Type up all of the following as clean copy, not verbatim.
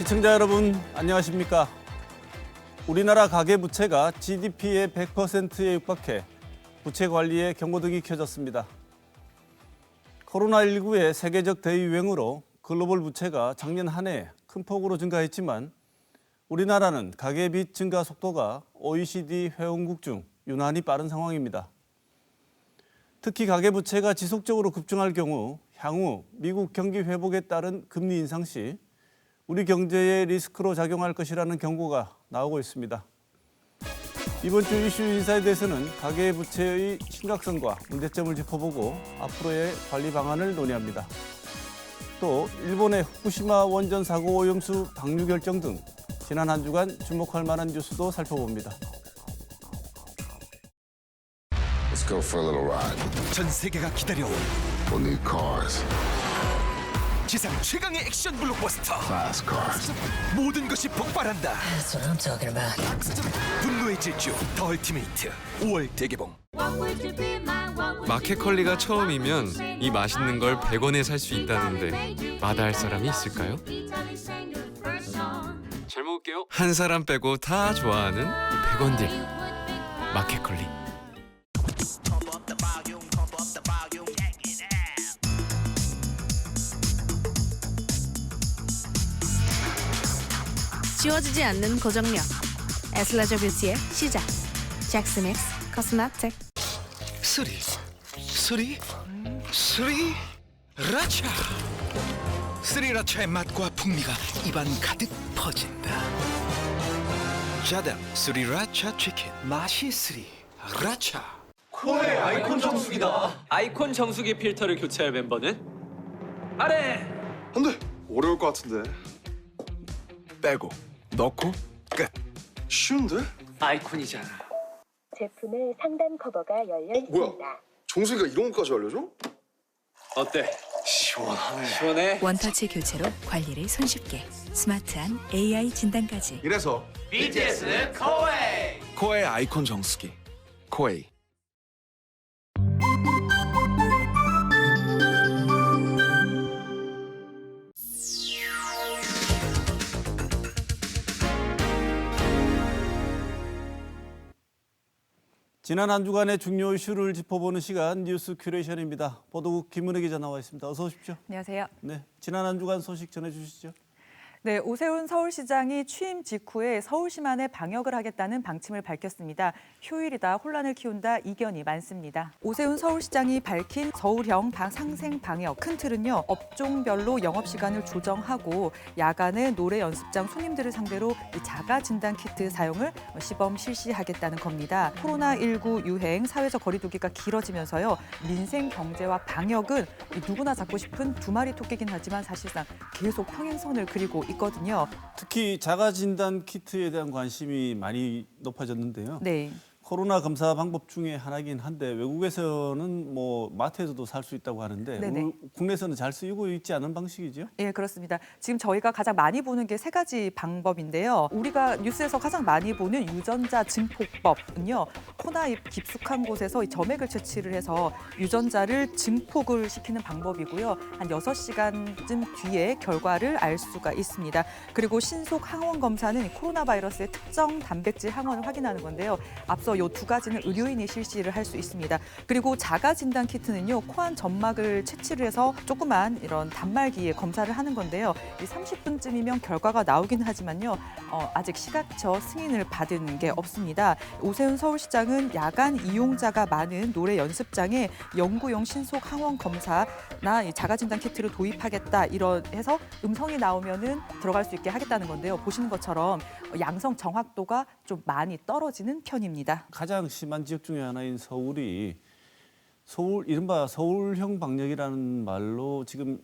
시청자 여러분, 안녕하십니까? 우리나라 가계부채가 GDP의 100%에 육박해 부채 관리에 경고등이 켜졌습니다. 코로나19의 세계적 대유행으로 글로벌 부채가 작년 한 해 큰 폭으로 증가했지만 우리나라는 가계빚 증가 속도가 OECD 회원국 중 유난히 빠른 상황입니다. 특히 가계부채가 지속적으로 급증할 경우 향후 미국 경기 회복에 따른 금리 인상 시 우리 경제에 리스크로 작용할 것이라는 경고가 나오고 있습니다. 이번 주 이슈 인사이드에서는 가계부채의 심각성과 문제점을 짚어보고 앞으로의 관리 방안을 논의합니다. 또 일본의 후쿠시마 원전 사고 오염수 방류 결정 등 지난 한 주간 주목할 만한 뉴스도 살펴봅니다. Let's go for a little ride. 전 세계가 기다려온 We'll need cars, 지상 최강의 액션 블록버스터. fast cars. 모든 것이 폭발한다. That's what I'm talking about. 분노의 질주 더 얼티메이트 5월 대개봉. 마켓컬리가 처음이면 이 맛있는 걸 100원에 살 수 있다는데 마다할 사람이 있을까요? 잘 먹을게요. 한 사람 빼고 다 좋아하는 100원 딜. 마켓컬리. 지워지지 않는 고정력. 에슬라저 뷰티의 시작. 잭스맥스 코스메틱. 스리라차. 스리라차의 맛과 풍미가 입안 가득 퍼진다. 자담 스리라차 치킨 맛이 스리라차. 코의 아이콘 정수기다. 아이콘 정수기 필터를 교체할 멤버는 아래. 안 돼. 어려울 것 같은데. 빼고 넣고 끝. 쉬운데? 아이콘이잖아. 제품의 상단 커버가 열려 있습니다. 정수기가 이런 것까지 알려줘? 어때? 시원하네. 시원해? 원터치 교체로 관리를 손쉽게 스마트한 AI 진단까지. 이래서 BTS는 코웨이. 코의 아이콘 정수기 코웨이. 지난 한 주간의 중요 이슈를 짚어보는 시간 뉴스 큐레이션입니다. 보도국 김은혜 기자 나와 있습니다. 어서 오십시오. 안녕하세요. 네, 지난 한 주간 소식 전해주시죠. 네, 오세훈 서울시장이 취임 직후에 서울시만의 방역을 하겠다는 방침을 밝혔습니다. 휴일이다, 혼란을 키운다 이견이 많습니다. 오세훈 서울시장이 밝힌 서울형 상생 방역 큰 틀은요, 업종별로 영업시간을 조정하고 야간에 노래 연습장 손님들을 상대로 이 자가 진단 키트 사용을 시범 실시하겠다는 겁니다. 코로나19 유행, 사회적 거리두기가 길어지면서요, 민생 경제와 방역은 누구나 잡고 싶은 두 마리 토끼긴 하지만 사실상 계속 평행선을 그리고 있거든요. 특히 자가진단 키트에 대한 관심이 많이 높아졌는데요. 네. 코로나 검사 방법 중에 하나긴 한데 외국에서는 뭐 마트에서도 살 수 있다고 하는데 네네. 국내에서는 잘 쓰이고 있지 않은 방식이죠? 예, 그렇습니다. 지금 저희가 가장 많이 보는 게 세 가지 방법인데요. 우리가 뉴스에서 가장 많이 보는 유전자 증폭법은요. 코나 잎 깊숙한 곳에서 이 점액을 채취를 해서 유전자를 증폭을 시키는 방법이고요. 한 6시간쯤 뒤에 결과를 알 수가 있습니다. 그리고 신속 항원 검사는 코로나 바이러스의 특정 단백질 항원을 확인하는 건데요. 앞서 이 두 가지는 의료인이 실시를 할 수 있습니다. 그리고 자가 진단 키트는요, 코안 점막을 채취를 해서 조그만 이런 단말기에 검사를 하는 건데요. 이 30분쯤이면 결과가 나오긴 하지만요, 아직 시각처 승인을 받은 게 없습니다. 오세훈 서울시장은 야간 이용자가 많은 노래 연습장에 영구용 신속 항원 검사나 이 자가 진단 키트를 도입하겠다 이런 해서 음성이 나오면은 들어갈 수 있게 하겠다는 건데요. 보시는 것처럼 양성 정확도가 좀 많이 떨어지는 편입니다. 가장 심한 지역 중에 하나인 이른바 서울형 방역이라는 말로 지금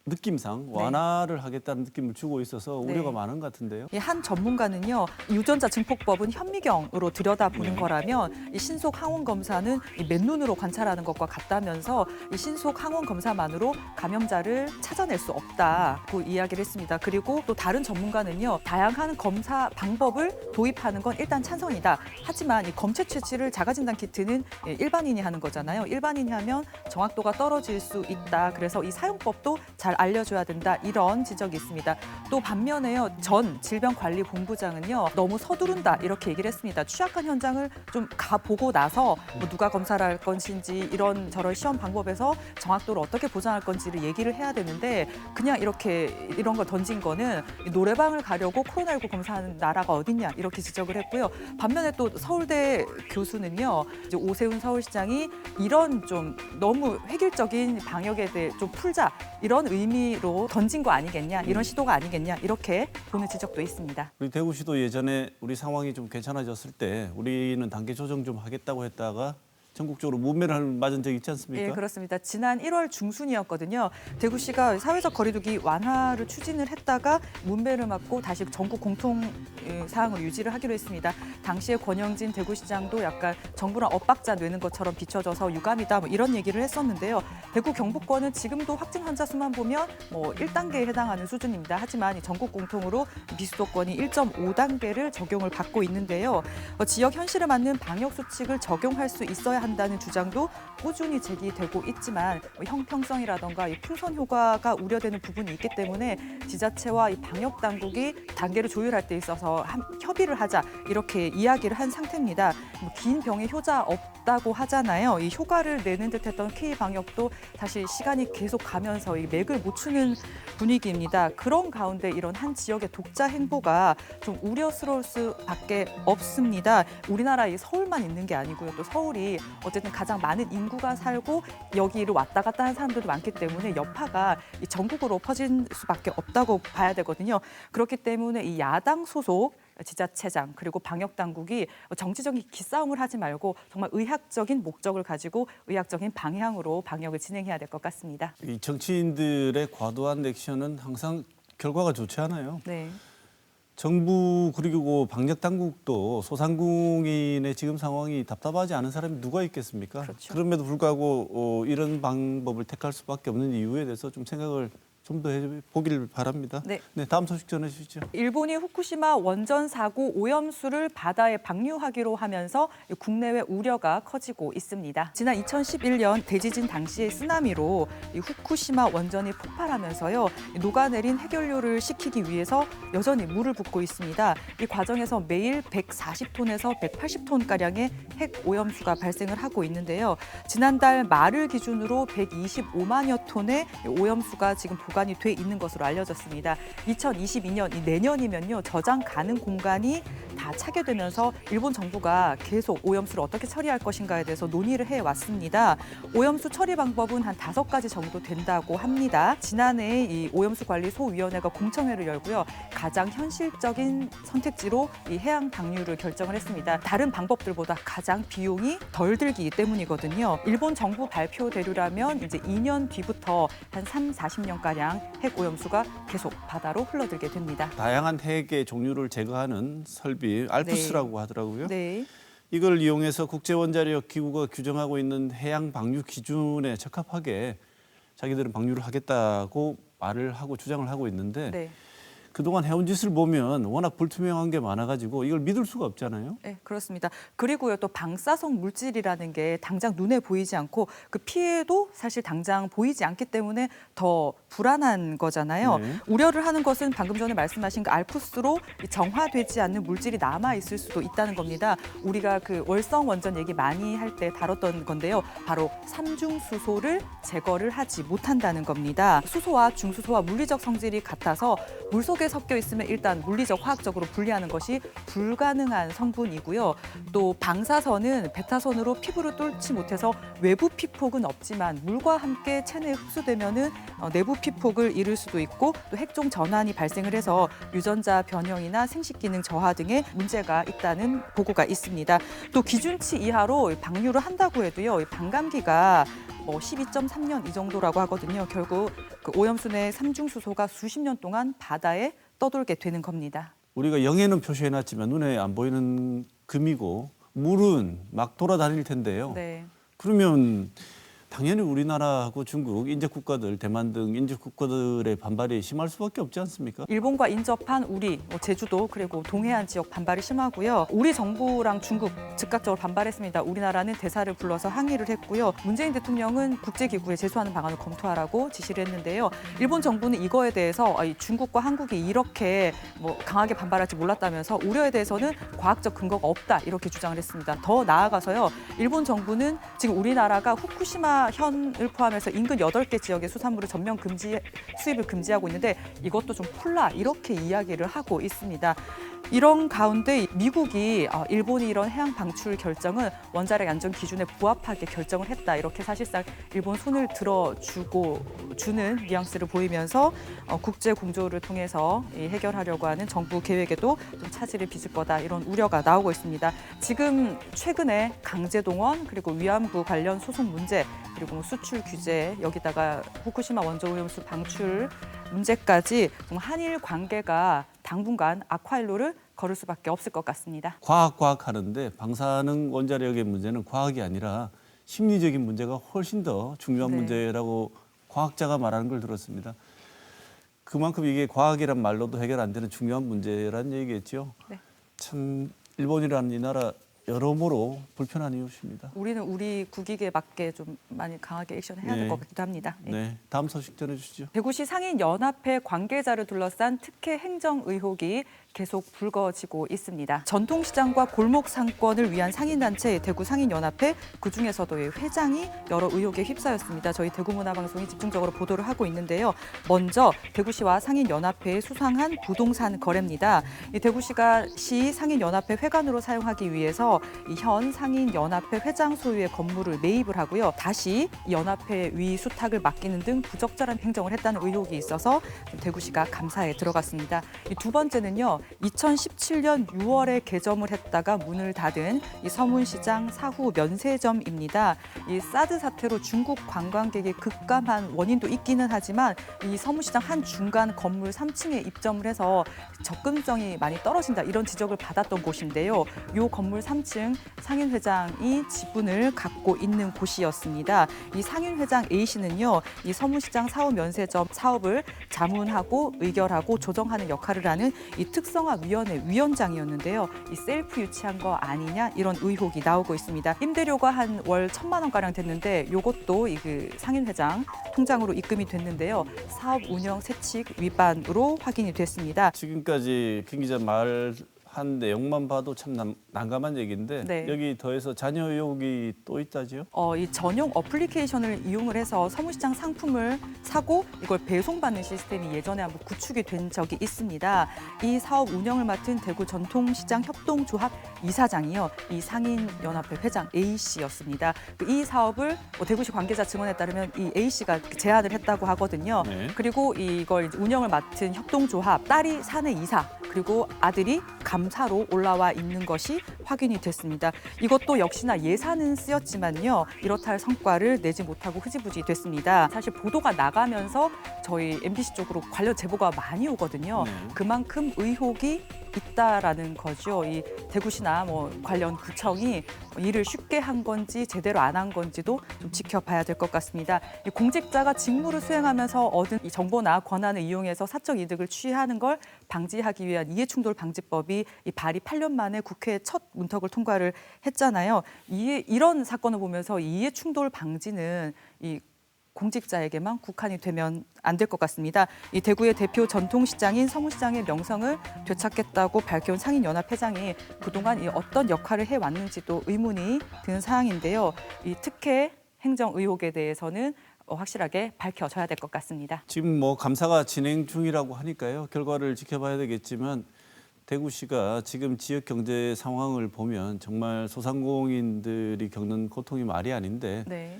느낌상 완화를 하겠다는 느낌을 주고 있어서 우려가 많은 것 같은데요. 한 전문가는요, 유전자 증폭법은 현미경으로 들여다보는 거라면 이 신속 항원 검사는 이 맨눈으로 관찰하는 것과 같다면서 이 신속 항원 검사만으로 감염자를 찾아낼 수 없다고 이야기를 했습니다. 그리고 또 다른 전문가는요, 다양한 검사 방법을 도입하는 건 일단 찬성이다. 하지만 이 검체 채취를 자가진단 키트는 일반인이 하는 거잖아요. 일반인이 하면 정확도가 떨어질 수 있다. 그래서 이 사용법도 잘 잘 알려줘야 된다 이런 지적이 있습니다. 또 반면에요 전 질병관리본부장은요 너무 서두른다 이렇게 얘기를 했습니다. 취약한 현장을 좀 가보고 나서 뭐 누가 검사를 할 것인지 이런 저런 시험 방법에서 정확도를 어떻게 보장할 건지를 얘기를 해야 되는데 그냥 이렇게 이런 걸 던진 거는 노래방을 가려고 코로나19 검사하는 나라가 어딨냐 이렇게 지적을 했고요. 반면에 또 서울대 교수는요 이제 오세훈 서울시장이 이런 좀 너무 획일적인 방역에 대해 좀 풀자 이런 의미로 던진 거 아니겠냐 이런 시도가 아니겠냐 이렇게 보는 지적도 있습니다. 우리 대구시도 예전에 우리 상황이 좀 괜찮아졌을 때 우리는 단계 조정 좀 하겠다고 했다가 전국적으로 문매를 맞은 적이 있지 않습니까? 예, 그렇습니다. 지난 1월 중순이었거든요. 대구시가 사회적 거리두기 완화를 추진을 했다가 문매를 맞고 다시 전국 공통 사항을 유지를 하기로 했습니다. 당시에 권영진 대구시장도 약간 정부랑 엇박자 내는 것처럼 비춰져서 유감이다 뭐 이런 얘기를 했었는데요. 대구 경북권은 지금도 확진 환자 수만 보면 뭐 1단계에 해당하는 수준입니다. 하지만 전국 공통으로 비수도권이 1.5단계를 적용을 받고 있는데요. 지역 현실에 맞는 방역 수칙을 적용할 수 있어야 한다는 주장도 꾸준히 제기되고 있지만 형평성이라던가 이 풍선 효과가 우려되는 부분이 있기 때문에 지자체와 이 방역 당국이 단계를 조율할 때 있어서 협의를 하자 이렇게 이야기를 한 상태입니다. 긴 병에 효자 없다고 하잖아요. 이 효과를 내는 듯했던 K 방역도 사실 시간이 계속 가면서 이 맥을 못 추는 분위기입니다. 그런 가운데 이런 한 지역의 독자 행보가 좀 우려스러울 수밖에 없습니다. 우리나라 이 서울만 있는 게 아니고요. 또 서울이 어쨌든 가장 많은 인구가 살고 여기를 왔다 갔다 하는 사람들도 많기 때문에 여파가 전국으로 퍼질 수밖에 없다고 봐야 되거든요. 그렇기 때문에 이 야당 소속 지자체장 그리고 방역 당국이 정치적인 기싸움을 하지 말고 정말 의학적인 목적을 가지고 의학적인 방향으로 방역을 진행해야 될 것 같습니다. 이 정치인들의 과도한 액션은 항상 결과가 좋지 않아요. 네. 정부 그리고 방역 당국도 소상공인의 지금 상황이 답답하지 않은 사람이 누가 있겠습니까? 그렇죠. 그럼에도 불구하고 이런 방법을 택할 수밖에 없는 이유에 대해서 좀 생각을 좀 더 해보기를 바랍니다. 네. 다음 소식 전해주시죠. 일본이 후쿠시마 원전 사고 오염수를 바다에 방류하기로 하면서 국내외 우려가 커지고 있습니다. 지난 2011년 대지진 당시의 쓰나미로 이 후쿠시마 원전이 폭발하면서요. 녹아내린 해결료를 식히기 위해서 여전히 물을 붓고 있습니다. 이 과정에서 매일 140톤에서 180톤가량의 핵 오염수가 발생을 하고 있는데요. 지난달 말을 기준으로 125만여 톤의 오염수가 지금 보관이 돼 있는 것으로 알려졌습니다. 2022년 내년이면요 저장 가능 공간이 다 차게 되면서 일본 정부가 계속 오염수를 어떻게 처리할 것인가에 대해서 논의를 해왔습니다. 오염수 처리 방법은 한 5가지 정도 된다고 합니다. 지난해 이 오염수 관리 소위원회가 공청회를 열고요 가장 현실적인 선택지로 이 해양 방류를 결정을 했습니다. 다른 방법들보다 가장 비용이 덜 들기 때문이거든요. 일본 정부 발표대로라면 이제 2년 뒤부터 한 40년가량 핵 오염수가 계속 바다로 흘러들게 됩니다. 다양한 핵의 종류를 제거하는 설비 알프스라고 하더라고요. 네. 이걸 이용해서 국제원자력 기구가 규정하고 있는 해양 방류 기준에 적합하게 자기들은 방류를 하겠다고 말을 하고 주장을 하고 있는데 네. 그동안 해온 짓을 보면 워낙 불투명한 게 많아가지고 이걸 믿을 수가 없잖아요. 네, 그렇습니다. 그리고요, 또 방사성 물질이라는 게 당장 눈에 보이지 않고 그 피해도 사실 당장 보이지 않기 때문에 더 불안한 거잖아요. 네. 우려를 하는 것은 방금 전에 말씀하신 그 알프스로 정화되지 않는 물질이 남아 있을 수도 있다는 겁니다. 우리가 그 월성 원전 얘기 많이 할 때 다뤘던 건데요. 바로 삼중수소를 제거를 하지 못한다는 겁니다. 수소와 중수소와 물리적 성질이 같아서 물 속에 섞여 있으면 일단 물리적, 화학적으로 분리하는 것이 불가능한 성분이고요. 또 방사선은 베타선으로 피부를 뚫지 못해서 외부 피폭은 없지만 물과 함께 체내에 흡수되면은 내부 피폭을 잃을 수도 있고 또 핵종 전환이 발생을 해서 유전자 변형이나 생식 기능 저하 등의 문제가 있다는 보고가 있습니다. 또 기준치 이하로 방류를 한다고 해도요, 반감기가 12.3년 이 정도라고 하거든요. 결국 그 오염수 내 삼중수소가 수십 년 동안 바다에 떠돌게 되는 겁니다. 우리가 영해는 표시해놨지만 눈에 안 보이는 금이고 물은 막 돌아다닐 텐데요. 네. 그러면 당연히 우리나라하고 중국, 인접 국가들, 대만 등 인접 국가들의 반발이 심할 수밖에 없지 않습니까? 일본과 인접한 우리, 제주도 그리고 동해안 지역 반발이 심하고요. 우리 정부랑 중국 즉각적으로 반발했습니다. 우리나라는 대사를 불러서 항의를 했고요. 문재인 대통령은 국제기구에 제소하는 방안을 검토하라고 지시를 했는데요. 일본 정부는 이거에 대해서 중국과 한국이 이렇게 강하게 반발할지 몰랐다면서 우려에 대해서는 과학적 근거가 없다 이렇게 주장을 했습니다. 더 나아가서요. 일본 정부는 지금 우리나라가 후쿠시마 현을 포함해서 인근 8개 지역의 수산물을 전면 수입을 금지하고 있는데 이것도 좀 풀라 이렇게 이야기를 하고 있습니다. 이런 가운데 미국이 일본이 이런 해양 방출 결정은 원자력 안전 기준에 부합하게 결정을 했다. 이렇게 사실상 일본 손을 주는 뉘앙스를 보이면서 국제 공조를 통해서 해결하려고 하는 정부 계획에도 좀 차질을 빚을 거다. 이런 우려가 나오고 있습니다. 지금 최근에 강제동원 그리고 위안부 관련 소송 문제 그리고 수출 규제 여기다가 후쿠시마 원전오염수 방출 문제까지 한일 관계가 당분간 악화일로를 걸을 수밖에 없을 것 같습니다. 과학 하는데 방사능 원자력의 문제는 과학이 아니라 심리적인 문제가 훨씬 더 중요한 네. 문제라고 과학자가 말하는 걸 들었습니다. 그만큼 이게 과학이란 말로도 해결 안 되는 중요한 문제라는 얘기겠죠. 네. 참 일본이라는 이 나라 여러모로 불편한 이웃입니다. 우리는 우리 국익에 맞게 좀 많이 강하게 액션해야 될 것 같기도 합니다. 네, 다음 소식 전해주시죠. 대구시 상인연합회 관계자를 둘러싼 특혜 행정 의혹이 계속 불거지고 있습니다. 전통시장과 골목 상권을 위한 상인단체 대구 상인연합회 그중에서도 회장이 여러 의혹에 휩싸였습니다. 저희 대구문화방송이 집중적으로 보도를 하고 있는데요. 먼저 대구시와 상인연합회에 수상한 부동산 거래입니다. 이 대구시가 시 상인연합회 회관으로 사용하기 위해서 이 현 상인연합회 회장 소유의 건물을 매입을 하고요. 다시 연합회 위 수탁을 맡기는 등 부적절한 행정을 했다는 의혹이 있어서 대구시가 감사에 들어갔습니다. 이 두 번째는요. 2017년 6월에 개점을 했다가 문을 닫은 이 서문시장 사후 면세점입니다. 이 사드 사태로 중국 관광객이 급감한 원인도 있기는 하지만 이 서문시장 한 중간 건물 3층에 입점을 해서 접근성이 많이 떨어진다 이런 지적을 받았던 곳인데요. 이 건물 3층 상인회장이 지분을 갖고 있는 곳이었습니다. 이 상인회장 A씨는요. 이 서문시장 사후 면세점 사업을 자문하고 의결하고 조정하는 역할을 하는 이 특성화위원회 위원장이었는데요. 이 셀프 유치한 거 아니냐 이런 의혹이 나오고 있습니다. 임대료가 한 월 1,000만 원가량 됐는데 이것도 그 상인회장 통장으로 입금이 됐는데요. 사업 운영 세칙 위반으로 확인이 됐습니다. 지금까지 김 기자 말한 내용만 봐도 참 난감한 얘기인데 네. 여기 더해서 자녀 의혹이 또 있다지요? 이 전용 어플리케이션을 이용을 해서 서문시장 상품을 사고 이걸 배송받는 시스템이 예전에 한번 구축이 된 적이 있습니다. 이 사업 운영을 맡은 대구 전통시장 협동조합 이사장이요. 이 상인연합회 회장 A씨였습니다. 이 사업을 대구시 관계자 증언에 따르면 이 A씨가 제안을 했다고 하거든요. 네. 그리고 이걸 운영을 맡은 협동조합 딸이 사내 이사 그리고 아들이 감사로 올라와 있는 것이 확인이 됐습니다. 이것도 역시나 예산은 쓰였지만요. 이렇다 할 성과를 내지 못하고 흐지부지 됐습니다. 사실 보도가 나가면서 저희 MBC 쪽으로 관련 제보가 많이 오거든요. 네. 그만큼 의혹이 있다라는 거죠. 이 대구시나 관련 구청이 일을 쉽게 한 건지 제대로 안 한 건지도 좀 지켜봐야 될 것 같습니다. 이 공직자가 직무를 수행하면서 얻은 이 정보나 권한을 이용해서 사적 이득을 취하는 걸 방지하기 위한 이해충돌방지법이 이 발의 8년 만에 국회에 첫 문턱을 통과를 했잖아요. 이런 사건을 보면서 이해충돌 방지는 이 공직자에게만 국한이 되면 안 될 것 같습니다. 이 대구의 대표 전통시장인 서문시장의 명성을 되찾겠다고 밝혀온 상인연합회장이 그동안 이 어떤 역할을 해왔는지도 의문이 드는 사항인데요. 이 특혜 행정 의혹에 대해서는 확실하게 밝혀져야 될 것 같습니다. 지금 감사가 진행 중이라고 하니까요. 결과를 지켜봐야 되겠지만 대구시가 지금 지역 경제 상황을 보면 정말 소상공인들이 겪는 고통이 말이 아닌데 네.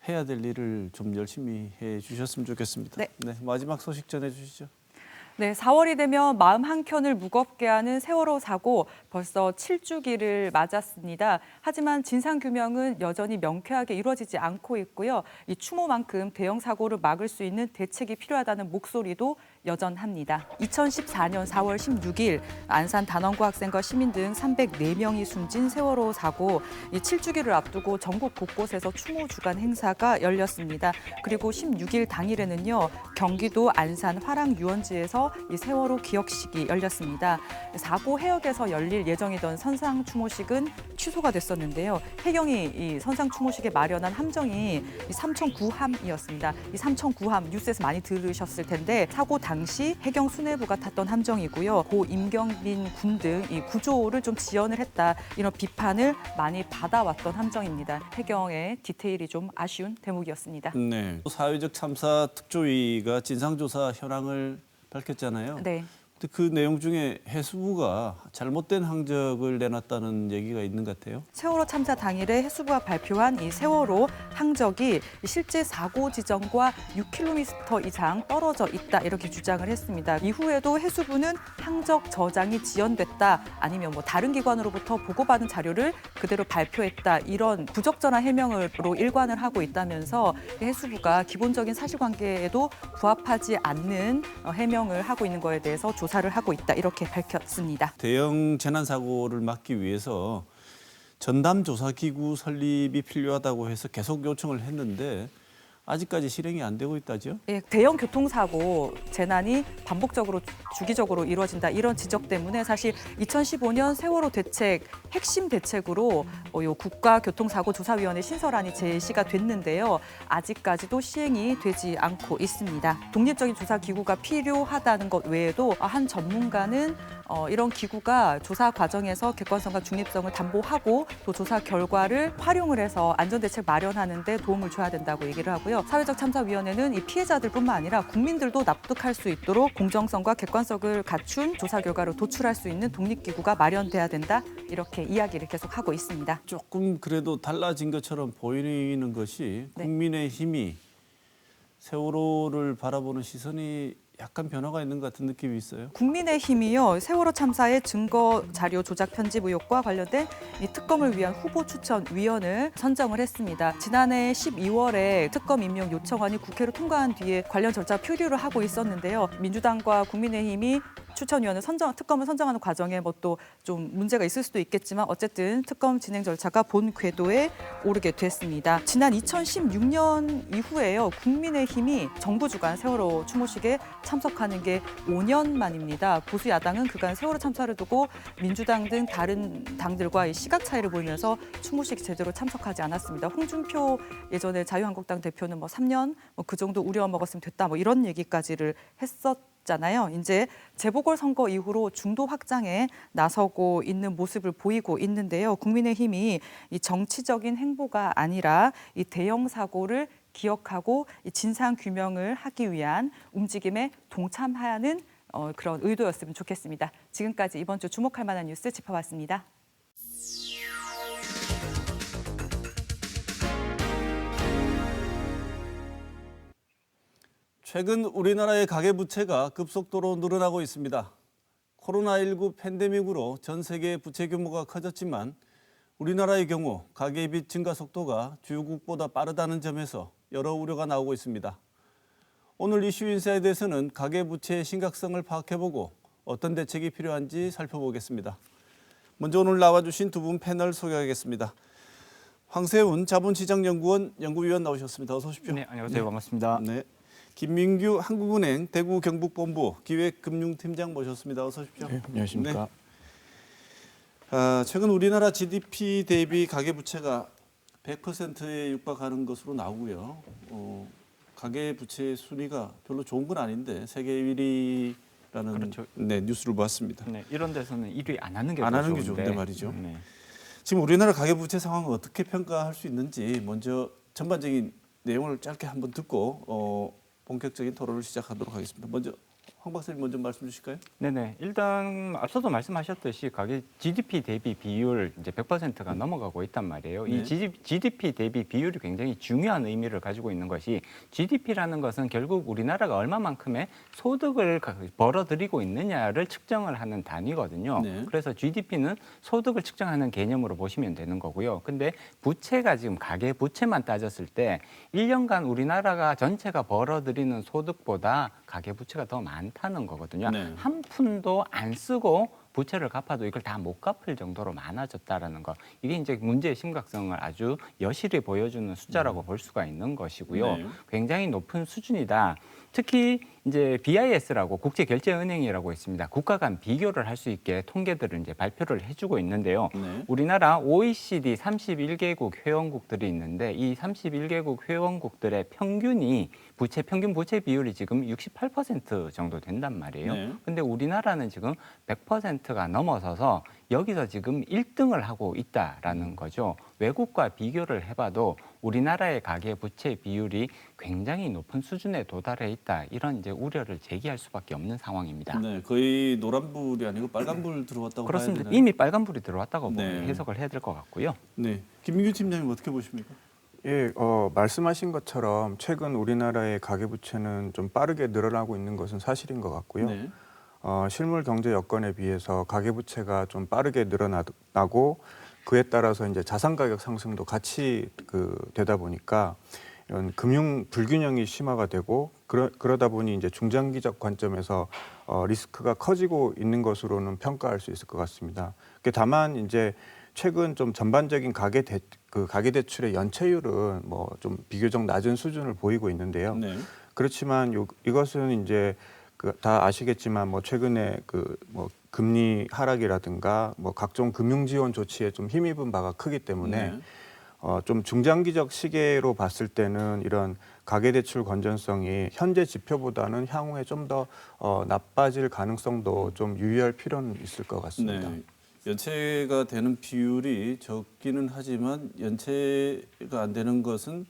해야 될 일을 좀 열심히 해 주셨으면 좋겠습니다. 네. 마지막 소식 전해 주시죠. 네, 4월이 되면 마음 한켠을 무겁게 하는 세월호 사고 벌써 7주기를 맞았습니다. 하지만 진상규명은 여전히 명쾌하게 이루어지지 않고 있고요. 이 추모만큼 대형 사고를 막을 수 있는 대책이 필요하다는 목소리도 여전합니다. 2014년 4월 16일 안산 단원고 학생과 시민 등 304명이 숨진 세월호 사고 7주기를 앞두고 전국 곳곳에서 추모 주간 행사가 열렸습니다. 그리고 16일 당일에는요, 경기도 안산 화랑 유원지에서 이 세월호 기억식이 열렸습니다. 사고 해역에서 열릴 예정이던 선상 추모식은 취소가 됐었는데요. 해경이 이 선상 추모식에 마련한 함정이 이 삼천구함이었습니다. 이 삼천구함 뉴스에서 많이 들으셨을 텐데 사고 당시 해경 수뇌부가 탔던 함정이고요. 고 임경빈 군 등 이 구조를 좀 지연을 했다, 이런 비판을 많이 받아왔던 함정입니다. 해경의 디테일이 좀 아쉬운 대목이었습니다. 네. 사회적 참사 특조위가 진상조사 현황을 밝혔잖아요. 네. 근데 그 내용 중에 해수부가 잘못된 항적을 내놨다는 얘기가 있는 것 같아요. 세월호 참사 당일에 해수부가 발표한 이 세월호 항적이 실제 사고 지점과 6km 이상 떨어져 있다, 이렇게 주장을 했습니다. 이후에도 해수부는 항적 저장이 지연됐다, 아니면 뭐 다른 기관으로부터 보고받은 자료를 그대로 발표했다, 이런 부적절한 해명으로 일관을 하고 있다면서 해수부가 기본적인 사실관계에도 부합하지 않는 해명을 하고 있는 거에 대해서 조사를 하고 있다, 이렇게 밝혔습니다. 대형 재난 사고를 막기 위해서 전담 조사 기구 설립이 필요하다고 해서 계속 요청을 했는데 아직까지 실행이 안 되고 있다죠? 예, 대형 교통사고 재난이 반복적으로 주기적으로 이루어진다, 이런 지적 때문에 사실 2015년 세월호 대책 핵심 대책으로 요 국가교통사고조사위원회 신설안이 제시가 됐는데요. 아직까지도 시행이 되지 않고 있습니다. 독립적인 조사기구가 필요하다는 것 외에도 한 전문가는 이런 기구가 조사 과정에서 객관성과 중립성을 담보하고 또 조사 결과를 활용을 해서 안전대책 마련하는 데 도움을 줘야 된다고 얘기를 하고요. 사회적 참사위원회는 이 피해자들뿐만 아니라 국민들도 납득할 수 있도록 공정성과 객관성을 갖춘 조사 결과를 도출할 수 있는 독립기구가 마련돼야 된다, 이렇게 이야기를 계속 하고 있습니다. 조금 그래도 달라진 것처럼 보이는 것이 네. 국민의힘이 세월호를 바라보는 시선이 약간 변화가 있는 것 같은 느낌이 있어요. 국민의힘이요, 세월호 참사의 증거 자료 조작 편집 의혹과 관련된 이 특검을 위한 후보 추천 위원을 선정을 했습니다. 지난해 12월에 특검 임명 요청안이 국회로 통과한 뒤에 관련 절차 표류를 하고 있었는데요. 민주당과 국민의힘이 추천위원을 특검을 선정하는 과정에 뭐 또 좀 문제가 있을 수도 있겠지만 어쨌든 특검 진행 절차가 본 궤도에 오르게 됐습니다. 지난 2016년 이후에요, 국민의힘이 정부 주관 세월호 추모식에 참석하는 게 5년 만입니다. 보수 야당은 그간 세월호 참사를 두고 민주당 등 다른 당들과 시각 차이를 보이면서 추모식 제대로 참석하지 않았습니다. 홍준표 예전에 자유한국당 대표는 3년 그 정도 우려 먹었으면 됐다, 이런 얘기까지를 했었잖아요. 이제 재보궐선거 이후로 중도 확장에 나서고 있는 모습을 보이고 있는데요. 국민의힘이 이 정치적인 행보가 아니라 이 대형 사고를 기억하고 이 진상 규명을 하기 위한 움직임에 동참하는 그런 의도였으면 좋겠습니다. 지금까지 이번 주 주목할 만한 뉴스 짚어봤습니다. 최근 우리나라의 가계부채가 급속도로 늘어나고 있습니다. 코로나19 팬데믹으로 전 세계 부채 규모가 커졌지만 우리나라의 경우 가계빚 증가 속도가 주요국보다 빠르다는 점에서 여러 우려가 나오고 있습니다. 오늘 이슈 인사에 대해서는 가계부채의 심각성을 파악해보고 어떤 대책이 필요한지 살펴보겠습니다. 먼저 오늘 나와주신 두 분 패널 소개하겠습니다. 황세훈 자본시장연구원 연구위원 나오셨습니다. 어서 오십시오. 네, 안녕하세요. 반갑습니다. 네. 김민규 한국은행 대구경북본부 기획금융팀장 모셨습니다. 어서 오십시오. 네, 안녕하십니까. 네. 최근 우리나라 GDP 대비 가계부채가 100%에 육박하는 것으로 나오고요. 가계부채 순위가 별로 좋은 건 아닌데 세계 1위라는 그렇죠. 네, 뉴스를 봤습니다. 네, 이런 데서는 1위 안 하는 게 안 하는 게 좋은데. 좋은데 말이죠. 네. 지금 우리나라 가계부채 상황을 어떻게 평가할 수 있는지 먼저 전반적인 내용을 짧게 한번 듣고 본격적인 토론을 시작하도록 하겠습니다. 먼저 황 박사님 먼저 말씀 주실까요? 네네. 일단 앞서도 말씀하셨듯이 가계 GDP 대비 비율 이제 100%가 넘어가고 있단 말이에요. 네. 이 GDP 대비 비율이 굉장히 중요한 의미를 가지고 있는 것이 GDP라는 것은 결국 우리나라가 얼마만큼의 소득을 벌어들이고 있느냐를 측정을 하는 단위거든요. 네. 그래서 GDP는 소득을 측정하는 개념으로 보시면 되는 거고요. 근데 부채가 지금 가계 부채만 따졌을 때 1년간 우리나라가 전체가 벌어들이는 소득보다 가계 부채가 더 많다는 거거든요. 네. 한 푼도 안 쓰고 부채를 갚아도 이걸 다 못 갚을 정도로 많아졌다라는 거. 이게 이제 문제의 심각성을 아주 여실히 보여주는 숫자라고 볼 수가 있는 것이고요. 네. 굉장히 높은 수준이다. 특히 이제 BIS라고 국제결제은행이라고 있습니다. 국가 간 비교를 할 수 있게 통계들을 이제 발표를 해주고 있는데요. 네. 우리나라 OECD 31개국 회원국들이 있는데 이 31개국 회원국들의 평균이 평균 부채 비율이 지금 68% 정도 된단 말이에요. 네. 근데 우리나라는 지금 100%가 넘어서서 여기서 지금 1등을 하고 있다라는 거죠. 외국과 비교를 해봐도 우리나라의 가계 부채 비율이 굉장히 높은 수준에 도달해 있다. 이런 이제 우려를 제기할 수밖에 없는 상황입니다. 네, 거의 노란불이 아니고 빨간불 들어왔다고 그렇습니다. 봐야 되나요? 이미 빨간불이 들어왔다고 네. 해석을 해야 될 것 같고요. 네, 김민규 팀장님 어떻게 보십니까? 예, 말씀하신 것처럼 최근 우리나라의 가계부채는 좀 빠르게 늘어나고 있는 것은 사실인 것 같고요. 네. 실물 경제 여건에 비해서 가계부채가 좀 빠르게 늘어나고 그에 따라서 이제 자산 가격 상승도 같이 되다 보니까 이런 금융 불균형이 심화가 되고 그러다 보니 이제 중장기적 관점에서 리스크가 커지고 있는 것으로는 평가할 수 있을 것 같습니다. 다만 이제 최근 좀 전반적인 가계 대출의 연체율은 뭐 좀 비교적 낮은 수준을 보이고 있는데요. 네. 그렇지만 이것은 이제 다 아시겠지만 뭐 최근에 뭐 금리 하락이라든가 뭐 각종 금융 지원 조치에 좀 힘입은 바가 크기 때문에 네. 좀 중장기적 시계로 봤을 때는 이런 가계대출 건전성이 현재 지표보다는 향후에 좀 더 나빠질 가능성도 좀 유의할 필요는 있을 것 같습니다. 네. 연체가 되는 비율이 적기는 하지만 연체가 안 되는 것은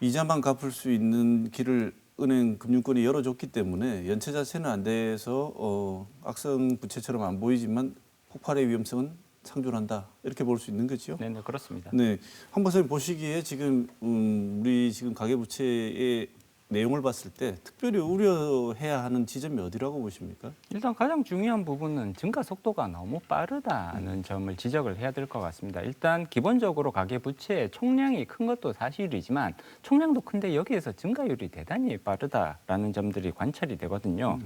이자만 갚을 수 있는 길을 은행 금융권이 열어줬기 때문에 연체 자체는 안 돼서 악성 부채처럼 안 보이지만 폭발의 위험성은 상존한다 이렇게 볼 수 있는 거죠. 네, 그렇습니다. 네, 한 번씩 보시기에 지금 우리 지금 가계부채의 내용을 봤을 때 특별히 우려해야 하는 지점이 어디라고 보십니까? 일단 가장 중요한 부분은 증가 속도가 너무 빠르다는 점을 지적을 해야 될 것 같습니다. 일단 기본적으로 가계부채의 총량이 큰 것도 사실이지만 총량도 큰데 여기에서 증가율이 대단히 빠르다라는 점들이 관찰이 되거든요.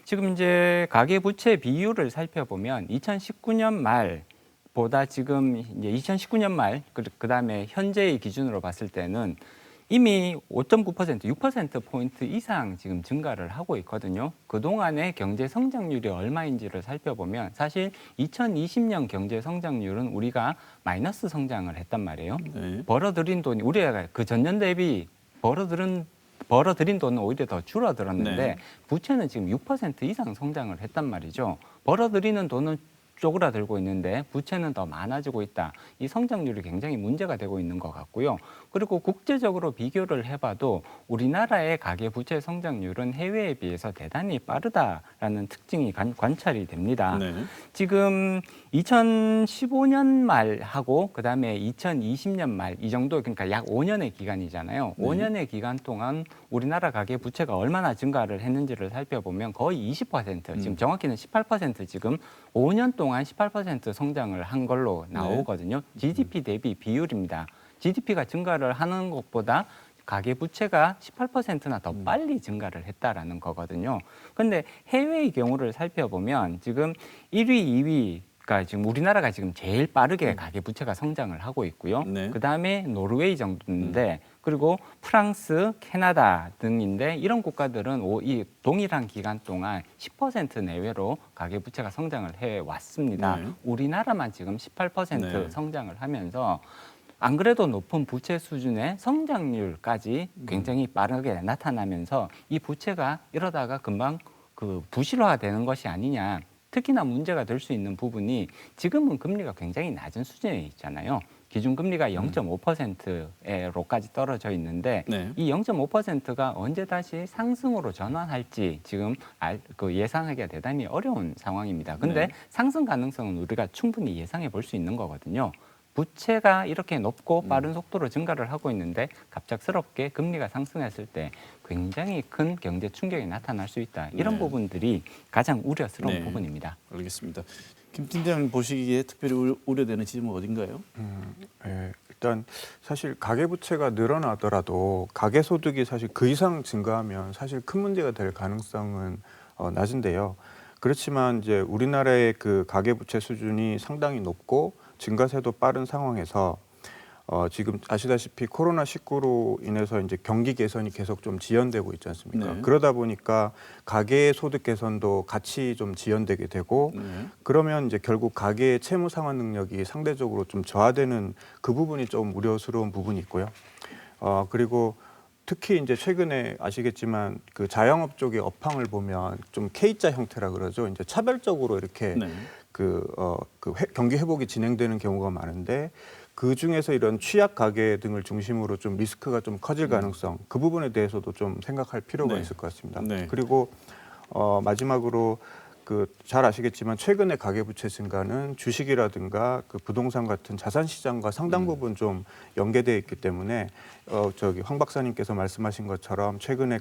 지금 이제 가계부채 비율을 살펴보면 2019년 말보다 지금 이제 2019년 말 그다음에 현재의 기준으로 봤을 때는 이미 5.9%, 6%포인트 이상 지금 증가를 하고 있거든요. 그동안의 경제 성장률이 얼마인지를 살펴보면 사실 2020년 경제 성장률은 우리가 마이너스 성장을 했단 말이에요. 네. 벌어들인 돈이 우리가 그 전년 대비 벌어들인 돈은 오히려 더 줄어들었는데 네. 부채는 지금 6% 이상 성장을 했단 말이죠. 벌어들이는 돈은 쪼그라들고 있는데 부채는 더 많아지고 있다. 이 성장률이 굉장히 문제가 되고 있는 것 같고요. 그리고 국제적으로 비교를 해봐도 우리나라의 가계부채 성장률은 해외에 비해서 대단히 빠르다라는 특징이 관찰이 됩니다. 네. 지금 2015년 말하고 그다음에 2020년 말 이 정도 그러니까 약 5년의 기간이잖아요. 네. 5년의 기간 동안 우리나라 가계부채가 얼마나 증가를 했는지를 살펴보면 거의 20%, 지금 정확히는 18% 지금 5년 동안 18% 성장을 한 걸로 나오거든요. GDP 대비 비율입니다. GDP가 증가를 하는 것보다 가계부채가 18%나 더 빨리 증가를 했다라는 거거든요. 그런데 해외의 경우를 살펴보면 지금 1위, 2위가 지금 우리나라가 지금 제일 빠르게 가계부채가 성장을 하고 있고요. 네. 그다음에 노르웨이 정도인데 그리고 프랑스, 캐나다 등인데 이런 국가들은 이 동일한 기간 동안 10% 내외로 가계부채가 성장을 해왔습니다. 네. 우리나라만 지금 18% 네. 성장을 하면서 안 그래도 높은 부채 수준의 성장률까지 굉장히 빠르게 나타나면서 이 부채가 이러다가 금방 부실화되는 것이 아니냐. 특히나 문제가 될 수 있는 부분이 지금은 금리가 굉장히 낮은 수준에 있잖아요. 기준금리가 0.5%로까지 떨어져 있는데 네. 이 0.5%가 언제 다시 상승으로 전환할지 지금 예상하기가 대단히 어려운 상황입니다. 근데 네. 상승 가능성은 우리가 충분히 예상해 볼 수 있는 거거든요. 부채가 이렇게 높고 빠른 속도로 증가를 하고 있는데 갑작스럽게 금리가 상승했을 때 굉장히 큰 경제 충격이 나타날 수 있다. 이런 네. 부분들이 가장 우려스러운 네. 부분입니다. 알겠습니다. 김 팀장님 보시기에 특별히 우려되는 지점은 어딘가요? 예, 일단 사실 가계부채가 늘어나더라도 가계소득이 사실 그 이상 증가하면 사실 큰 문제가 될 가능성은 낮은데요. 그렇지만 이제 우리나라의 그 가계부채 수준이 상당히 높고 증가세도 빠른 상황에서 지금 아시다시피 코로나19로 인해서 이제 경기 개선이 계속 좀 지연되고 있지 않습니까? 네. 그러다 보니까 가계 소득 개선도 같이 좀 지연되게 되고 그러면 이제 결국 가계의 채무 상환 능력이 상대적으로 좀 저하되는 그 부분이 좀 우려스러운 부분이 있고요. 그리고 특히 이제 최근에 아시겠지만 그 자영업 쪽의 업황을 보면 좀 K자 형태라 그러죠. 이제 차별적으로 이렇게 네. 경기 회복이 진행되는 경우가 많은데 그 중에서 이런 취약 가계 등을 중심으로 좀 리스크가 좀 커질 가능성 그 부분에 대해서도 좀 생각할 필요가 네. 있을 것 같습니다. 네. 그리고 마지막으로 잘 아시겠지만 최근에 가계부채 증가는 주식이라든가 그 부동산 같은 자산 시장과 상당 부분 좀 연계되어 있기 때문에 황 박사님께서 말씀하신 것처럼 최근에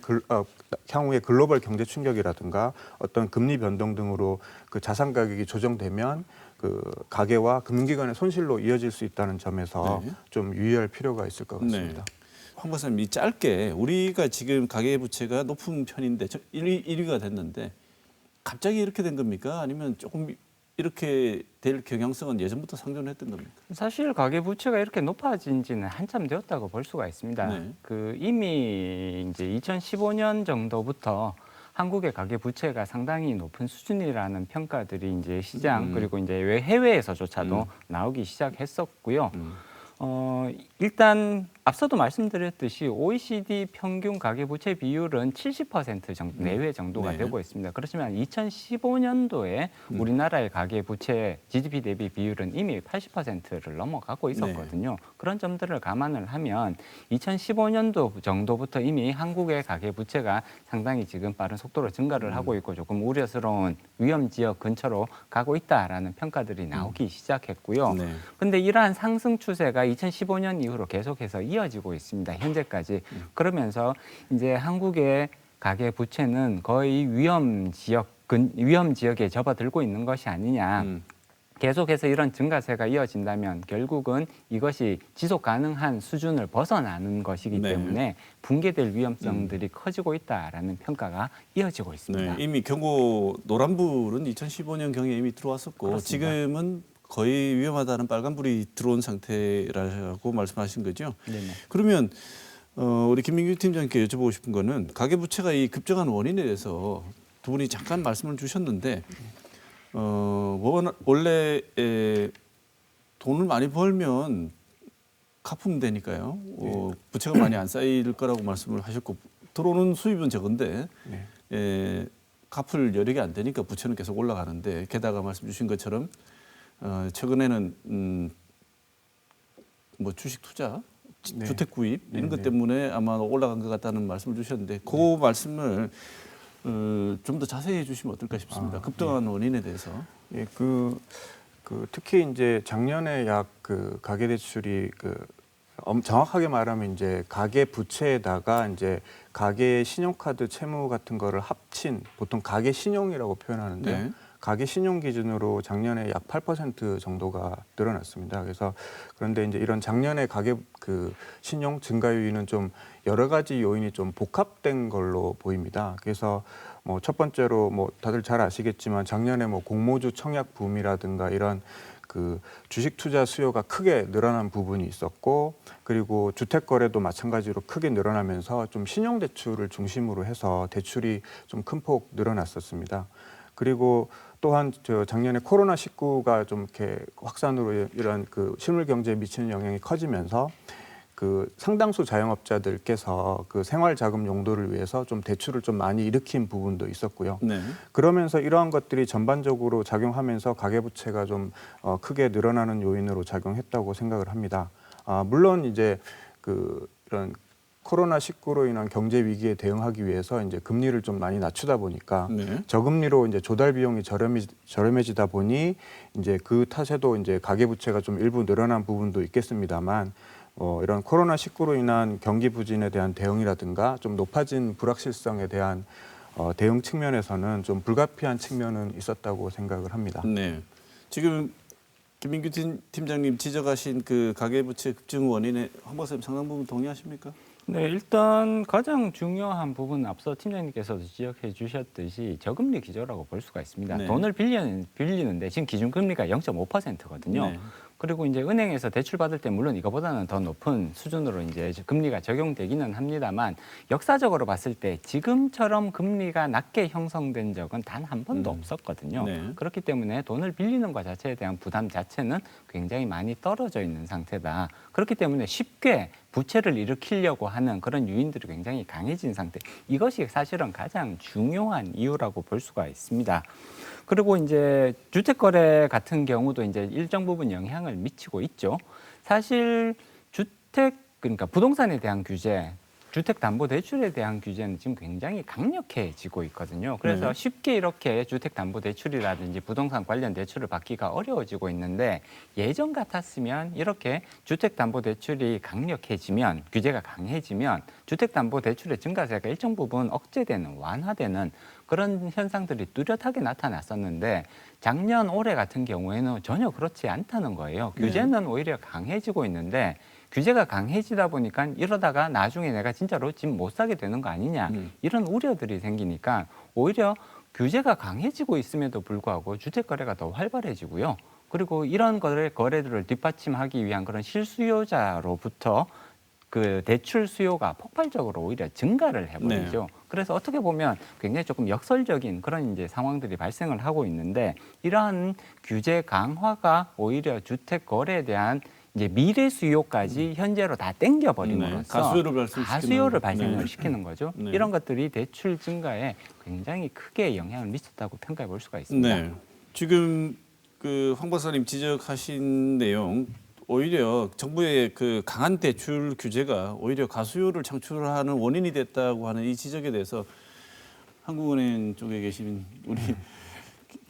향후에 글로벌 경제 충격이라든가 어떤 금리 변동 등으로 그 자산 가격이 조정되면 그 가계와 금융기관의 손실로 이어질 수 있다는 점에서 네. 좀 유의할 필요가 있을 것 같습니다. 네. 황 박사님, 이 짧게 우리가 지금 가계부채가 높은 편인데 1위가 됐는데 갑자기 이렇게 된 겁니까? 아니면 조금 이렇게 될 경향성은 예전부터 상존했던 겁니까? 사실 가계 부채가 이렇게 높아진 지는 한참 되었다고 볼 수가 있습니다. 네. 이미 이제 2015년 정도부터 한국의 가계 부채가 상당히 높은 수준이라는 평가들이 이제 시장 그리고 이제 해외에서조차도 나오기 시작했었고요. 일단 앞서도 말씀드렸듯이 OECD 평균 가계부채 비율은 70% 정도 내외 정도가 네. 되고 있습니다. 그렇지만 2015년도에 우리나라의 가계부채 GDP 대비 비율은 이미 80%를 넘어가고 있었거든요. 그런 점들을 감안을 하면 2015년도 정도부터 이미 한국의 가계부채가 상당히 지금 빠른 속도로 증가를 하고 있고 조금 우려스러운 위험 지역 근처로 가고 있다라는 평가들이 나오기 시작했고요. 그런데 이러한 상승 추세가 2015년 이후로 계속해서 이어지고 있습니다. 현재까지. 그러면서 이제 한국의 가계 부채는 거의 위험 지역에 접어들고 있는 것이 아니냐. 계속해서 이런 증가세가 이어진다면 결국은 이것이 지속 가능한 수준을 벗어나는 것이기 때문에 붕괴될 위험성들이 커지고 있다라는 평가가 이어지고 있습니다. 네, 이미 경고 노란불은 2015년 경에 이미 들어왔었고 그렇습니다. 지금은 거의 위험하다는 빨간불이 들어온 상태라고 말씀하신 거죠. 네네. 그러면 우리 김민규 팀장님께 여쭤보고 싶은 거는 가계부채가 이 급증한 원인에 대해서 두 분이 잠깐 말씀을 주셨는데 원래 돈을 많이 벌면 갚으면 되니까요. 부채가 많이 안 쌓일 거라고 말씀을 하셨고 들어오는 수입은 적은데 갚을 여력이 안 되니까 부채는 계속 올라가는데 게다가 말씀 주신 것처럼 최근에는 뭐 주식 투자, 주택 구입 이런 것 때문에 아마 올라간 것 같다는 말씀을 주셨는데 그 말씀을 좀 더 자세히 해주시면 어떨까 싶습니다. 급등한 원인에 대해서. 예, 특히 이제 작년에 약 가계 대출이 정확하게 말하면 이제 가계 부채에다가 이제 가계 신용카드 채무 같은 거를 합친 보통 가계 신용이라고 표현하는데요. 네. 가계 신용 기준으로 작년에 약 8% 정도가 늘어났습니다. 그런데 이제 이런 작년에 가계 신용 증가 요인은 좀 여러 가지 요인이 좀 복합된 걸로 보입니다. 그래서 뭐 첫 번째로 뭐 다들 잘 아시겠지만 작년에 뭐 공모주 청약 붐이라든가 이런 주식 투자 수요가 크게 늘어난 부분이 있었고 그리고 주택 거래도 마찬가지로 크게 늘어나면서 좀 신용 대출을 중심으로 해서 대출이 좀 큰 폭 늘어났었습니다. 그리고 또한 작년에 코로나19가 좀 이렇게 확산으로 이런 실물 경제에 미치는 영향이 커지면서 상당수 자영업자들께서 생활 자금 용도를 위해서 좀 대출을 좀 많이 일으킨 부분도 있었고요. 네. 그러면서 이러한 것들이 전반적으로 작용하면서 가계부채가 좀 크게 늘어나는 요인으로 작용했다고 생각을 합니다. 물론 이제 이런 코로나19로 인한 경제 위기에 대응하기 위해서 이제 금리를 좀 많이 낮추다 보니까 저금리로 이제 조달 비용이 저렴해지다 보니 이제 그 탓에도 이제 가계부채가 좀 일부 늘어난 부분도 있겠습니다만 이런 코로나19로 인한 경기 부진에 대한 대응이라든가 좀 높아진 불확실성에 대한 대응 측면에서는 좀 불가피한 측면은 있었다고 생각을 합니다. 네. 지금 김민규 팀장님 지적하신 그 가계부채 급증 원인에 황 박사님 상당 부분 동의하십니까? 네, 일단 가장 중요한 부분은 앞서 팀장님께서도 지적해 주셨듯이 저금리 기조라고 볼 수가 있습니다. 네. 돈을 빌리는데 지금 기준금리가 0.5%거든요. 네. 그리고 이제 은행에서 대출 받을 때 물론 이거보다는 더 높은 수준으로 이제 금리가 적용되기는 합니다만 역사적으로 봤을 때 지금처럼 금리가 낮게 형성된 적은 단 한 번도 없었거든요. 네. 그렇기 때문에 돈을 빌리는 것 자체에 대한 부담 자체는 굉장히 많이 떨어져 있는 상태다. 그렇기 때문에 쉽게 부채를 일으키려고 하는 그런 유인들이 굉장히 강해진 상태. 이것이 사실은 가장 중요한 이유라고 볼 수가 있습니다. 그리고 이제 주택 거래 같은 경우도 이제 일정 부분 영향을 미치고 있죠. 사실 그러니까 부동산에 대한 규제, 주택담보대출에 대한 규제는 지금 굉장히 강력해지고 있거든요. 그래서 네. 쉽게 이렇게 주택담보대출이라든지 부동산 관련 대출을 받기가 어려워지고 있는데 예전 같았으면 이렇게 주택담보대출이 강력해지면 규제가 강해지면 주택담보대출의 증가세가 일정 부분 억제되는 완화되는 그런 현상들이 뚜렷하게 나타났었는데 작년 올해 같은 경우에는 전혀 그렇지 않다는 거예요. 규제는 오히려 강해지고 있는데 규제가 강해지다 보니까 이러다가 나중에 내가 진짜로 집 못 사게 되는 거 아니냐 이런 우려들이 생기니까 오히려 규제가 강해지고 있음에도 불구하고 주택 거래가 더 활발해지고요. 그리고 이런 거래들을 뒷받침하기 위한 그런 실수요자로부터 그 대출 수요가 폭발적으로 오히려 증가를 해버리죠. 네. 그래서 어떻게 보면 굉장히 조금 역설적인 그런 이제 상황들이 발생을 하고 있는데 이러한 규제 강화가 오히려 주택 거래에 대한 이제 미래 수요까지 현재로 다 땡겨버림으로써 가수요를 발생을 시키는 거죠. 네. 이런 것들이 대출 증가에 굉장히 크게 영향을 미쳤다고 평가해 볼 수가 있습니다. 네. 지금 그 황 박사님 지적하신 내용 오히려 정부의 그 강한 대출 규제가 오히려 가수요를 창출하는 원인이 됐다고 하는 이 지적에 대해서 한국은행 쪽에 계신 우리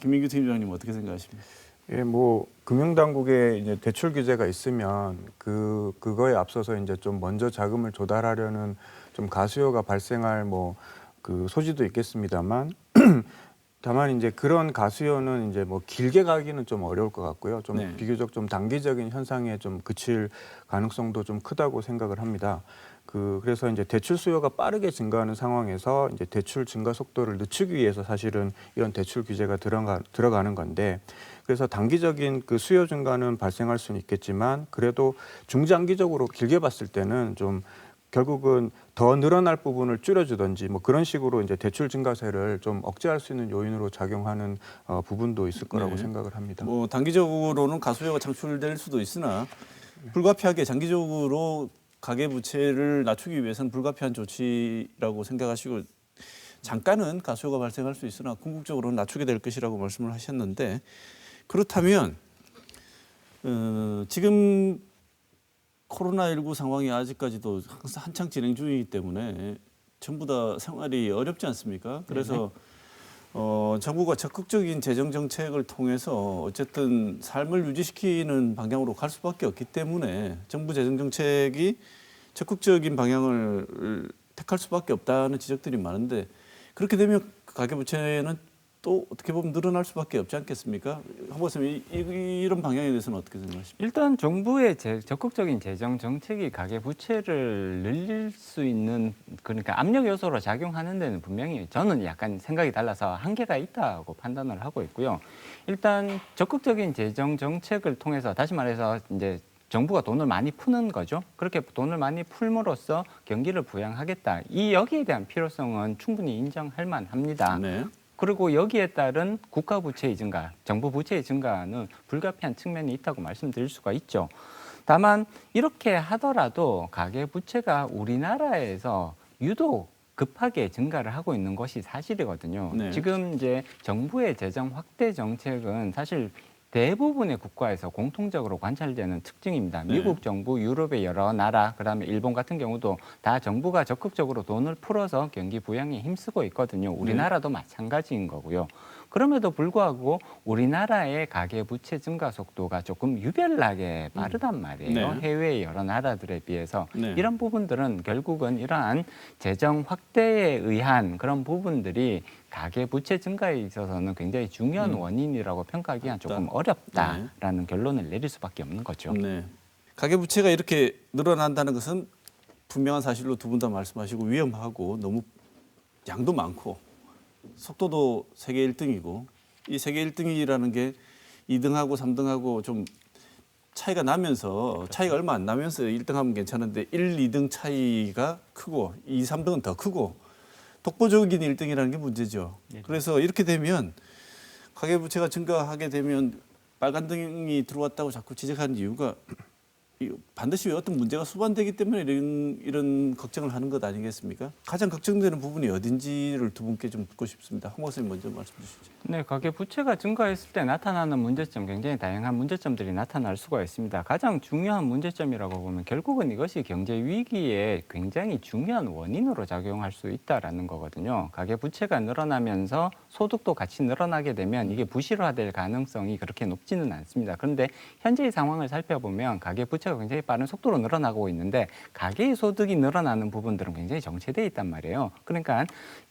김민규 팀장님 어떻게 생각하십니까? 예, 뭐 금융당국에 이제 대출 규제가 있으면 그거에 앞서서 이제 좀 먼저 자금을 조달하려는 좀 가수요가 발생할 뭐 그 소지도 있겠습니다만 다만 이제 그런 가수요는 이제 뭐 길게 가기는 좀 어려울 것 같고요. 좀 네. 비교적 좀 단기적인 현상에 좀 그칠 가능성도 좀 크다고 생각을 합니다. 그래서 이제 대출 수요가 빠르게 증가하는 상황에서 이제 대출 증가 속도를 늦추기 위해서 사실은 이런 대출 규제가 들어가는 건데 그래서 단기적인 그 수요 증가는 발생할 수는 있겠지만 그래도 중장기적으로 길게 봤을 때는 좀 결국은 더 늘어날 부분을 줄여주든지 뭐 그런 식으로 이제 대출 증가세를 좀 억제할 수 있는 요인으로 작용하는 부분도 있을 거라고 네. 생각을 합니다. 뭐 단기적으로는 가수요가 창출될 수도 있으나 불가피하게 장기적으로 가계부채를 낮추기 위해서는 불가피한 조치라고 생각하시고 잠깐은 가수요가 발생할 수 있으나 궁극적으로는 낮추게 될 것이라고 말씀을 하셨는데 그렇다면 지금 코로나19 상황이 아직까지도 한창 진행 중이기 때문에 전부 다 생활이 어렵지 않습니까? 그래서 정부가 적극적인 재정 정책을 통해서 어쨌든 삶을 유지시키는 방향으로 갈 수밖에 없기 때문에 정부 재정 정책이 적극적인 방향을 택할 수밖에 없다는 지적들이 많은데 그렇게 되면 가계부채는 또 어떻게 보면 늘어날 수밖에 없지 않겠습니까? 황 박사님 이런 방향에 대해서는 어떻게 생각하십니까? 일단 정부의 적극적인 재정 정책이 가계 부채를 늘릴 수 있는 그러니까 압력 요소로 작용하는 데는 분명히 저는 약간 생각이 달라서 한계가 있다고 판단을 하고 있고요. 일단 적극적인 재정 정책을 통해서 다시 말해서 이제 정부가 돈을 많이 푸는 거죠. 그렇게 돈을 많이 풀므로써 경기를 부양하겠다. 여기에 대한 필요성은 충분히 인정할 만합니다. 네. 그리고 여기에 따른 국가 부채의 증가, 정부 부채의 증가는 불가피한 측면이 있다고 말씀드릴 수가 있죠. 다만 이렇게 하더라도 가계 부채가 우리나라에서 유독 급하게 증가를 하고 있는 것이 사실이거든요. 네. 지금 이제 정부의 재정 확대 정책은 사실 대부분의 국가에서 공통적으로 관찰되는 특징입니다. 네. 미국 정부, 유럽의 여러 나라, 그다음에 일본 같은 경우도 다 정부가 적극적으로 돈을 풀어서 경기 부양에 힘쓰고 있거든요. 우리나라도 마찬가지인 거고요. 그럼에도 불구하고 우리나라의 가계 부채 증가 속도가 조금 유별나게 빠르단 말이에요. 네. 해외의 여러 나라들에 비해서. 네. 이런 부분들은 결국은 이러한 재정 확대에 의한 그런 부분들이 가계 부채 증가에 있어서는 굉장히 중요한 원인이라고 평가하기가 조금 어렵다라는 결론을 내릴 수밖에 없는 거죠. 네. 가계 부채가 이렇게 늘어난다는 것은 분명한 사실로 두 분 다 말씀하시고 위험하고 너무 양도 많고 속도도 세계 1등이고 이 세계 1등이라는 게 2등하고 3등하고 좀 차이가 나면서 차이가 얼마 안 나면서 1등하면 괜찮은데 1, 2등 차이가 크고 2, 3등은 더 크고 독보적인 1등이라는 게 문제죠. 그래서 이렇게 되면 가계부채가 증가하게 되면 빨간 등이 들어왔다고 자꾸 지적하는 이유가 반드시 어떤 문제가 수반되기 때문에 이런 걱정을 하는 것 아니겠습니까? 가장 걱정되는 부분이 어딘지를 두 분께 좀 묻고 싶습니다. 홍 박사님 먼저 말씀 주시죠. 네, 가계 부채가 증가했을 때 나타나는 문제점, 굉장히 다양한 문제점들이 나타날 수가 있습니다. 가장 중요한 문제점이라고 보면 결국은 이것이 경제 위기에 굉장히 중요한 원인으로 작용할 수 있다라는 거거든요. 가계 부채가 늘어나면서 소득도 같이 늘어나게 되면 이게 부실화될 가능성이 그렇게 높지는 않습니다. 그런데 현재의 상황을 살펴보면 가계 부채가 굉장히 빠른 속도로 늘어나고 있는데 가계의 소득이 늘어나는 부분들은 굉장히 정체되어 있단 말이에요. 그러니까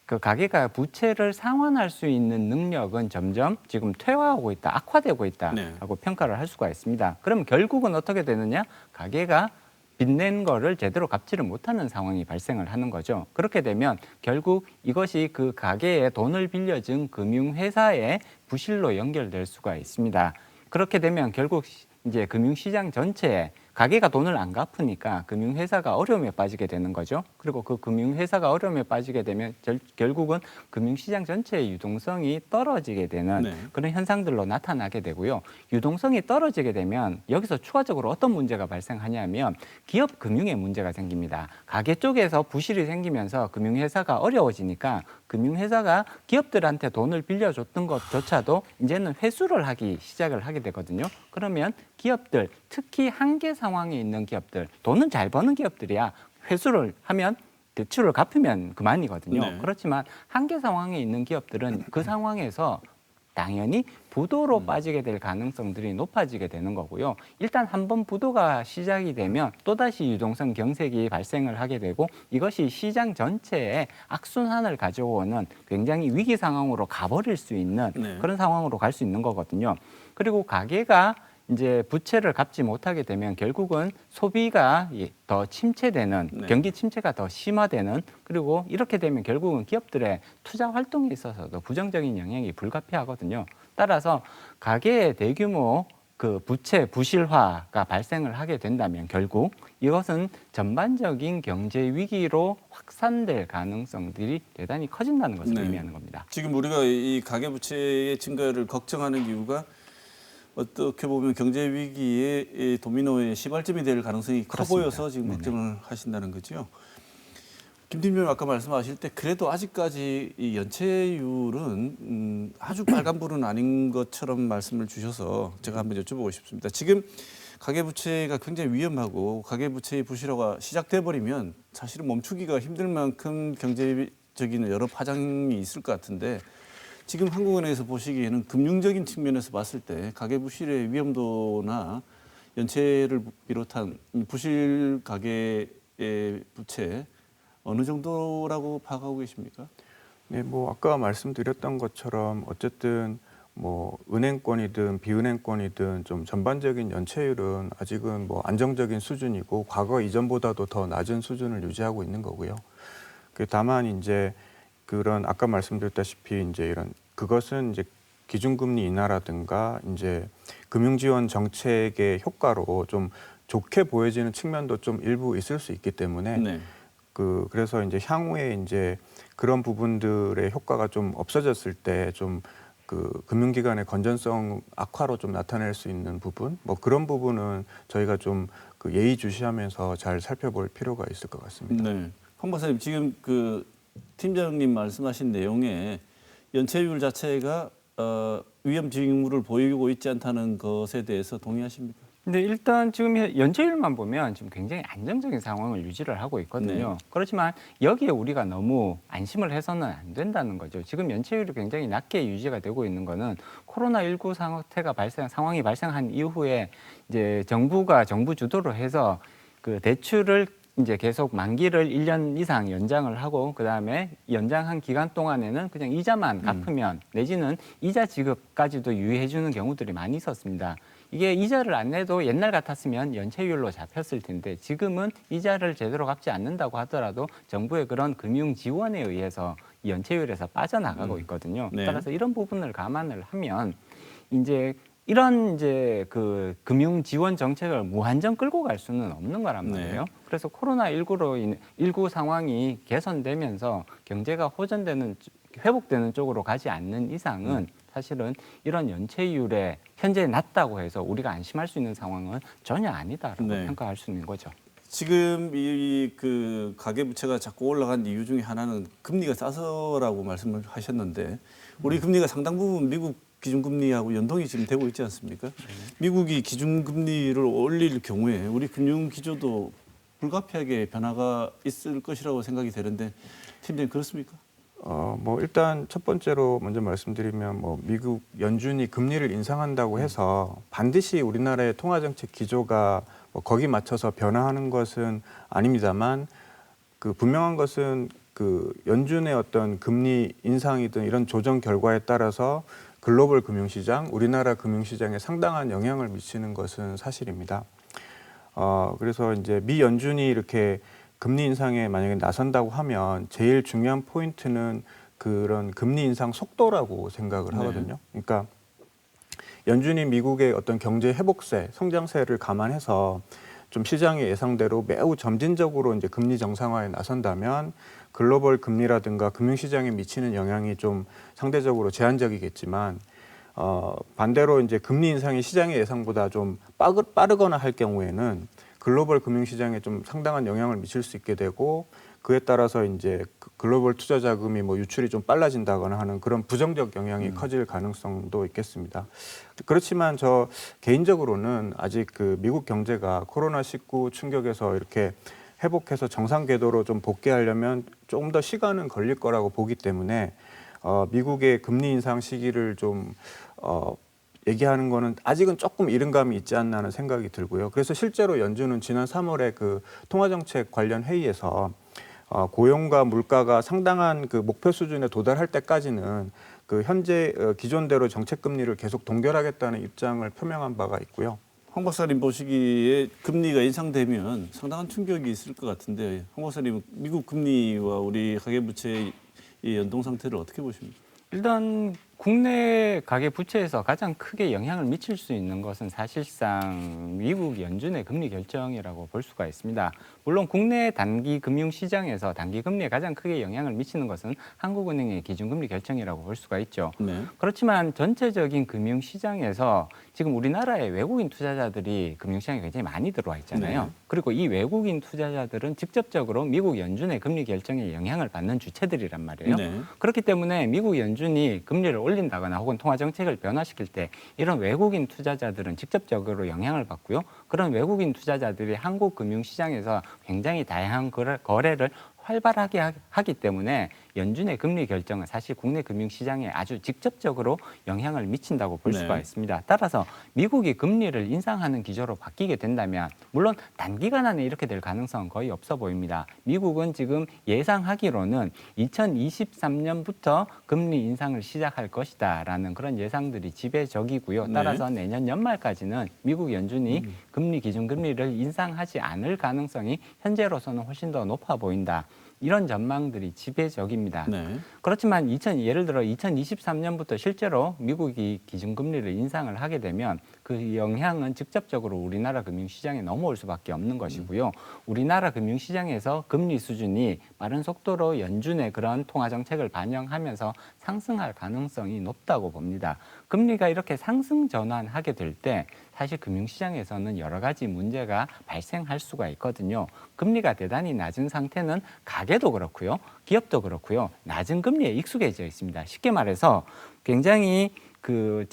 그 가계가 부채를 상환할 수 있는 능력은 점점 지금 퇴화하고 있다, 악화되고 있다라고 평가를 할 수가 있습니다. 그럼 결국은 어떻게 되느냐? 가계가 빚낸 거를 제대로 갚지를 못하는 상황이 발생을 하는 거죠. 그렇게 되면 결국 이것이 그 가계에 돈을 빌려준 금융회사의 부실로 연결될 수가 있습니다. 그렇게 되면 결국 이제 금융시장 전체에 가계가 돈을 안 갚으니까 금융회사가 어려움에 빠지게 되는 거죠. 그리고 그 금융회사가 어려움에 빠지게 되면 결국은 금융시장 전체의 유동성이 떨어지게 되는 그런 현상들로 나타나게 되고요. 유동성이 떨어지게 되면 여기서 추가적으로 어떤 문제가 발생하냐면 기업 금융에 문제가 생깁니다. 가계 쪽에서 부실이 생기면서 금융회사가 어려워지니까 금융회사가 기업들한테 돈을 빌려줬던 것조차도 이제는 회수를 하기 시작을 하게 되거든요. 그러면 기업들, 특히 한계 상황에 있는 기업들, 돈은 잘 버는 기업들이야 회수를 하면 대출을 갚으면 그만이거든요. 그렇지만 한계 상황에 있는 기업들은 그 상황에서 당연히 부도로 빠지게 될 가능성들이 높아지게 되는 거고요. 일단 한번 부도가 시작이 되면 또다시 유동성 경색이 발생을 하게 되고 이것이 시장 전체에 악순환을 가져오는 굉장히 위기 상황으로 가버릴 수 있는 그런 상황으로 갈 수 있는 거거든요. 그리고 가계가 이제 부채를 갚지 못하게 되면 결국은 소비가 더 침체되는 경기 침체가 더 심화되는 그리고 이렇게 되면 결국은 기업들의 투자 활동에 있어서도 부정적인 영향이 불가피하거든요. 따라서 가계의 대규모 그 부채 부실화가 발생을 하게 된다면 결국 이것은 전반적인 경제 위기로 확산될 가능성들이 대단히 커진다는 것을 의미하는 겁니다. 지금 우리가 이 가계 부채의 증가를 걱정하는 이유가 어떻게 보면 경제 위기의 도미노의 시발점이 될 가능성이 커 보여서 지금 걱정을 하신다는 거죠. 김 팀장님 아까 말씀하실 때 그래도 아직까지 이 연체율은 아주 빨간불은 아닌 것처럼 말씀을 주셔서 제가 한번 여쭤보고 싶습니다. 지금 가계부채가 굉장히 위험하고 가계부채의 부실화가 시작돼 버리면 사실은 멈추기가 힘들 만큼 경제적인 여러 파장이 있을 것 같은데 지금 한국은행에서 보시기에는 금융적인 측면에서 봤을 때 가계부실의 위험도나 연체를 비롯한 부실 가계의 부채 어느 정도라고 파악하고 계십니까? 네, 뭐 아까 말씀드렸던 것처럼 어쨌든 뭐 은행권이든 비은행권이든 좀 전반적인 연체율은 아직은 뭐 안정적인 수준이고 과거 이전보다도 더 낮은 수준을 유지하고 있는 거고요. 다만 이제 그런 아까 말씀드렸다시피 이제 이런 그것은 이제 기준금리 인하라든가 이제 금융지원 정책의 효과로 좀 좋게 보여지는 측면도 좀 일부 있을 수 있기 때문에 그래서 이제 향후에 이제 그런 부분들의 효과가 좀 없어졌을 때 좀 그 금융기관의 건전성 악화로 좀 나타낼 수 있는 부분 뭐 그런 부분은 저희가 좀 그 예의주시하면서 잘 살펴볼 필요가 있을 것 같습니다. 네, 홍 박사님 지금 그 팀장님 말씀하신 내용에 연체율 자체가 위험 징후를 보이고 있지 않다는 것에 대해서 동의하십니까? 근데 일단 지금 연체율만 보면 지금 굉장히 안정적인 상황을 유지를 하고 있거든요. 그렇지만 여기에 우리가 너무 안심을 해서는 안 된다는 거죠. 지금 연체율이 굉장히 낮게 유지가 되고 있는 거는 코로나19 상황이 발생한 이후에 이제 정부 주도로 해서 그 대출을 이제 계속 만기를 1년 이상 연장을 하고 그다음에 연장한 기간 동안에는 그냥 이자만 갚으면 내지는 이자 지급까지도 유예해 주는 경우들이 많이 있었습니다. 이게 이자를 안 내도 옛날 같았으면 연체율로 잡혔을 텐데 지금은 이자를 제대로 갚지 않는다고 하더라도 정부의 그런 금융 지원에 의해서 이 연체율에서 빠져나가고 있거든요. 네. 따라서 이런 부분을 감안을 하면 이제 이런 이제 그 금융 지원 정책을 무한정 끌고 갈 수는 없는 거란 말이에요. 네. 그래서 코로나19 상황이 개선되면서 경제가 회복되는 쪽으로 가지 않는 이상은 사실은 이런 연체율에 현재 낮다고 해서 우리가 안심할 수 있는 상황은 전혀 아니다라고 네. 평가할 수 있는 거죠. 지금 이 그 가계 부채가 자꾸 올라간 이유 중에 하나는 금리가 싸서라고 말씀을 하셨는데 우리 금리가 상당 부분 미국 기준금리하고 연동이 지금 되고 있지 않습니까? 미국이 기준금리를 올릴 경우에 우리 금융기조도 불가피하게 변화가 있을 것이라고 생각이 되는데 팀장님 그렇습니까? 뭐 일단 첫 번째로 먼저 말씀드리면 뭐 미국 연준이 금리를 인상한다고 해서 반드시 우리나라의 통화정책 기조가 뭐 거기 맞춰서 변화하는 것은 아닙니다만 그 분명한 것은 그 연준의 어떤 금리 인상이든 이런 조정 결과에 따라서 글로벌 금융시장, 우리나라 금융시장에 상당한 영향을 미치는 것은 사실입니다. 그래서 이제 미 연준이 이렇게 금리 인상에 만약에 나선다고 하면 제일 중요한 포인트는 그런 금리 인상 속도라고 생각을 하거든요. 그러니까 연준이 미국의 어떤 경제 회복세, 성장세를 감안해서 좀 시장의 예상대로 매우 점진적으로 이제 금리 정상화에 나선다면 글로벌 금리라든가 금융시장에 미치는 영향이 좀 상대적으로 제한적이겠지만 반대로 이제 금리 인상이 시장의 예상보다 좀 빠르거나 할 경우에는 글로벌 금융시장에 좀 상당한 영향을 미칠 수 있게 되고 그에 따라서 이제 글로벌 투자 자금이 뭐 유출이 좀 빨라진다거나 하는 그런 부정적 영향이 커질 가능성도 있겠습니다. 그렇지만 저 개인적으로는 아직 그 미국 경제가 코로나19 충격에서 이렇게 회복해서 정상 궤도로 좀 복귀하려면 조금 더 시간은 걸릴 거라고 보기 때문에 미국의 금리 인상 시기를 좀 얘기하는 거는 아직은 조금 이른 감이 있지 않나 하는 생각이 들고요. 그래서 실제로 연준은 지난 3월에 그 통화정책 관련 회의에서 고용과 물가가 상당한 그 목표 수준에 도달할 때까지는 그 현재 기존대로 정책 금리를 계속 동결하겠다는 입장을 표명한 바가 있고요. 황 박사님 보시기에 금리가 인상되면 상당한 충격이 있을 것 같은데 황 박사님 미국 금리와 우리 가계부채의 이 연동 상태를 어떻게 보십니까? 일단 국내 가계 부채에서 가장 크게 영향을 미칠 수 있는 것은 사실상 미국 연준의 금리 결정이라고 볼 수가 있습니다. 물론 국내 단기 금융 시장에서 단기 금리에 가장 크게 영향을 미치는 것은 한국은행의 기준금리 결정이라고 볼 수가 있죠. 네. 그렇지만 전체적인 금융 시장에서 지금 우리나라의 외국인 투자자들이 금융 시장에 굉장히 많이 들어와 있잖아요. 네. 그리고 이 외국인 투자자들은 직접적으로 미국 연준의 금리 결정에 영향을 받는 주체들이란 말이에요. 네. 그렇기 때문에 미국 연준이 금리를 올린다거나 혹은 통화 정책을 변화시킬 때 이런 외국인 투자자들은 직접적으로 영향을 받고요. 그런 외국인 투자자들이 한국 금융시장에서 굉장히 다양한 거래를 활발하게 하기 때문에 연준의 금리 결정은 사실 국내 금융시장에 아주 직접적으로 영향을 미친다고 볼 수가 있습니다. 따라서 미국이 금리를 인상하는 기조로 바뀌게 된다면 물론 단기간 안에 이렇게 될 가능성은 거의 없어 보입니다. 미국은 지금 예상하기로는 2023년부터 금리 인상을 시작할 것이다라는 그런 예상들이 지배적이고요. 따라서 내년 연말까지는 미국 연준이 금리 기준금리를 인상하지 않을 가능성이 현재로서는 훨씬 더 높아 보인다. 이런 전망들이 지배적입니다. 네. 그렇지만 예를 들어 2023년부터 실제로 미국이 기준금리를 인상을 하게 되면 그 영향은 직접적으로 우리나라 금융시장에 넘어올 수밖에 없는 것이고요. 우리나라 금융시장에서 금리 수준이 빠른 속도로 연준의 그런 통화정책을 반영하면서 상승할 가능성이 높다고 봅니다. 금리가 이렇게 상승 전환하게 될 때 사실 금융시장에서는 여러 가지 문제가 발생할 수가 있거든요. 금리가 대단히 낮은 상태는 가게도 그렇고요. 기업도 그렇고요. 낮은 금리에 익숙해져 있습니다. 쉽게 말해서 굉장히 그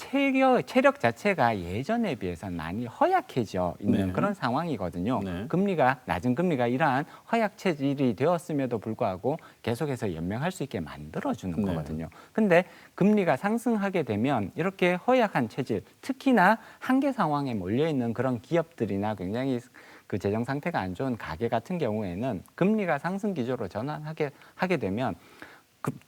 체력 자체가 예전에 비해서는 많이 허약해져 있는 그런 상황이거든요. 금리가 낮은 금리가 이러한 허약 체질이 되었음에도 불구하고 계속해서 연명할 수 있게 만들어주는 거거든요. 근데 금리가 상승하게 되면 이렇게 허약한 체질, 특히나 한계 상황에 몰려 있는 그런 기업들이나 굉장히 그 재정 상태가 안 좋은 가계 같은 경우에는 금리가 상승 기조로 하게 되면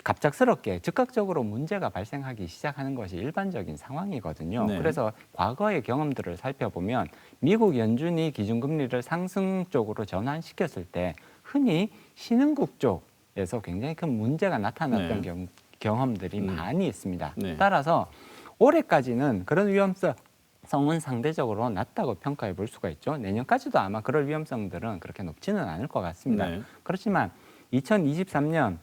갑작스럽게 즉각적으로 문제가 발생하기 시작하는 것이 일반적인 상황이거든요. 네. 그래서 과거의 경험들을 살펴보면 미국 연준이 기준금리를 상승 쪽으로 전환시켰을 때 흔히 신흥국 쪽에서 굉장히 큰 문제가 나타났던 네. 경험들이 많이 있습니다. 네. 따라서 올해까지는 그런 위험성은 상대적으로 낮다고 평가해 볼 수가 있죠. 내년까지도 아마 그럴 위험성들은 그렇게 높지는 않을 것 같습니다. 네. 그렇지만 2023년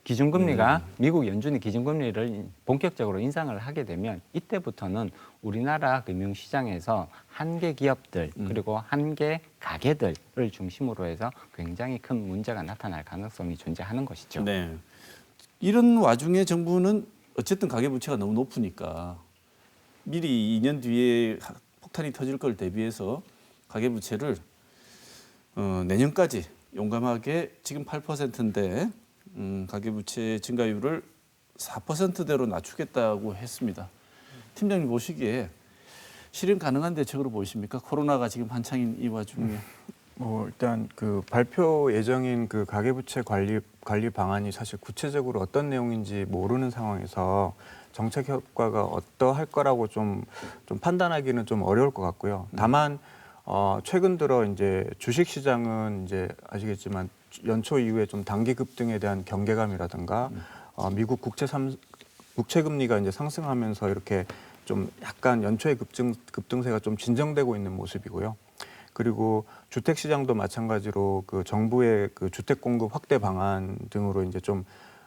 기준금리가 미국 연준이 기준금리를 본격적으로 인상을 하게 되면 이때부터는 우리나라 금융시장에서 한계 기업들 그리고 한계 가게들을 중심으로 해서 굉장히 큰 문제가 나타날 가능성이 존재하는 것이죠. 네. 이런 와중에 정부는 어쨌든 가계부채가 너무 높으니까 미리 2년 뒤에 폭탄이 터질 걸 대비해서 가계부채를 내년까지 용감하게 지금 8%인데 가계부채 증가율을 4%대로 낮추겠다고 했습니다. 팀장님 보시기에 실현 가능한 대책으로 보이십니까? 코로나가 지금 한창인 이 와중에. 일단 그 발표 예정인 그 가계부채 관리 방안이 사실 구체적으로 어떤 내용인지 모르는 상황에서 정책 효과가 어떠할 거라고 좀 판단하기는 좀 어려울 것 같고요. 다만 최근 들어 이제 주식 시장은 이제 아시겠지만 연초 이후에 좀 단기 급등에 대한 경계감이라든가 미국 국채 금리가 이제 상승하면서 이렇게 좀 약간 연초의 급등세가 좀 진정되고 있는 모습이고요. 그리고 주택 시장도 마찬가지로 그 정부의 그 주택 공급 확대 방안 등으로 이제 좀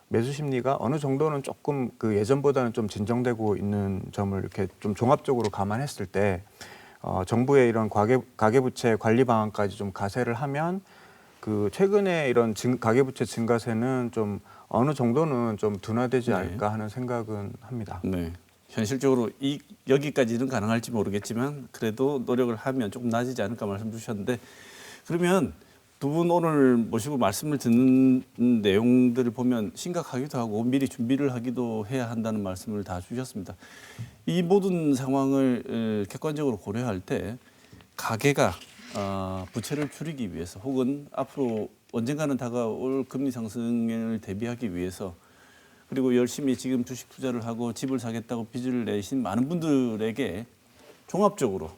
매수 심리가 어느 정도는 조금 그 예전보다는 좀 진정되고 있는 점을 이렇게 좀 종합적으로 감안했을 때 정부의 이런 가계부채 관리 방안까지 좀 가세를 하면 그 최근에 이런 가계부채 증가세는 좀 어느 정도는 좀 둔화되지 않을까 하는 생각은 합니다. 네. 현실적으로 여기까지는 가능할지 모르겠지만 그래도 노력을 하면 조금 나아지지 않을까 말씀 주셨는데 그러면 두 분 오늘 모시고 말씀을 듣는 내용들을 보면 심각하기도 하고 미리 준비를 하기도 해야 한다는 말씀을 다 주셨습니다. 이 모든 상황을 객관적으로 고려할 때 가계가 부채를 줄이기 위해서 혹은 앞으로 언젠가는 다가올 금리 상승을 대비하기 위해서 그리고 열심히 지금 주식 투자를 하고 집을 사겠다고 빚을 내신 많은 분들에게 종합적으로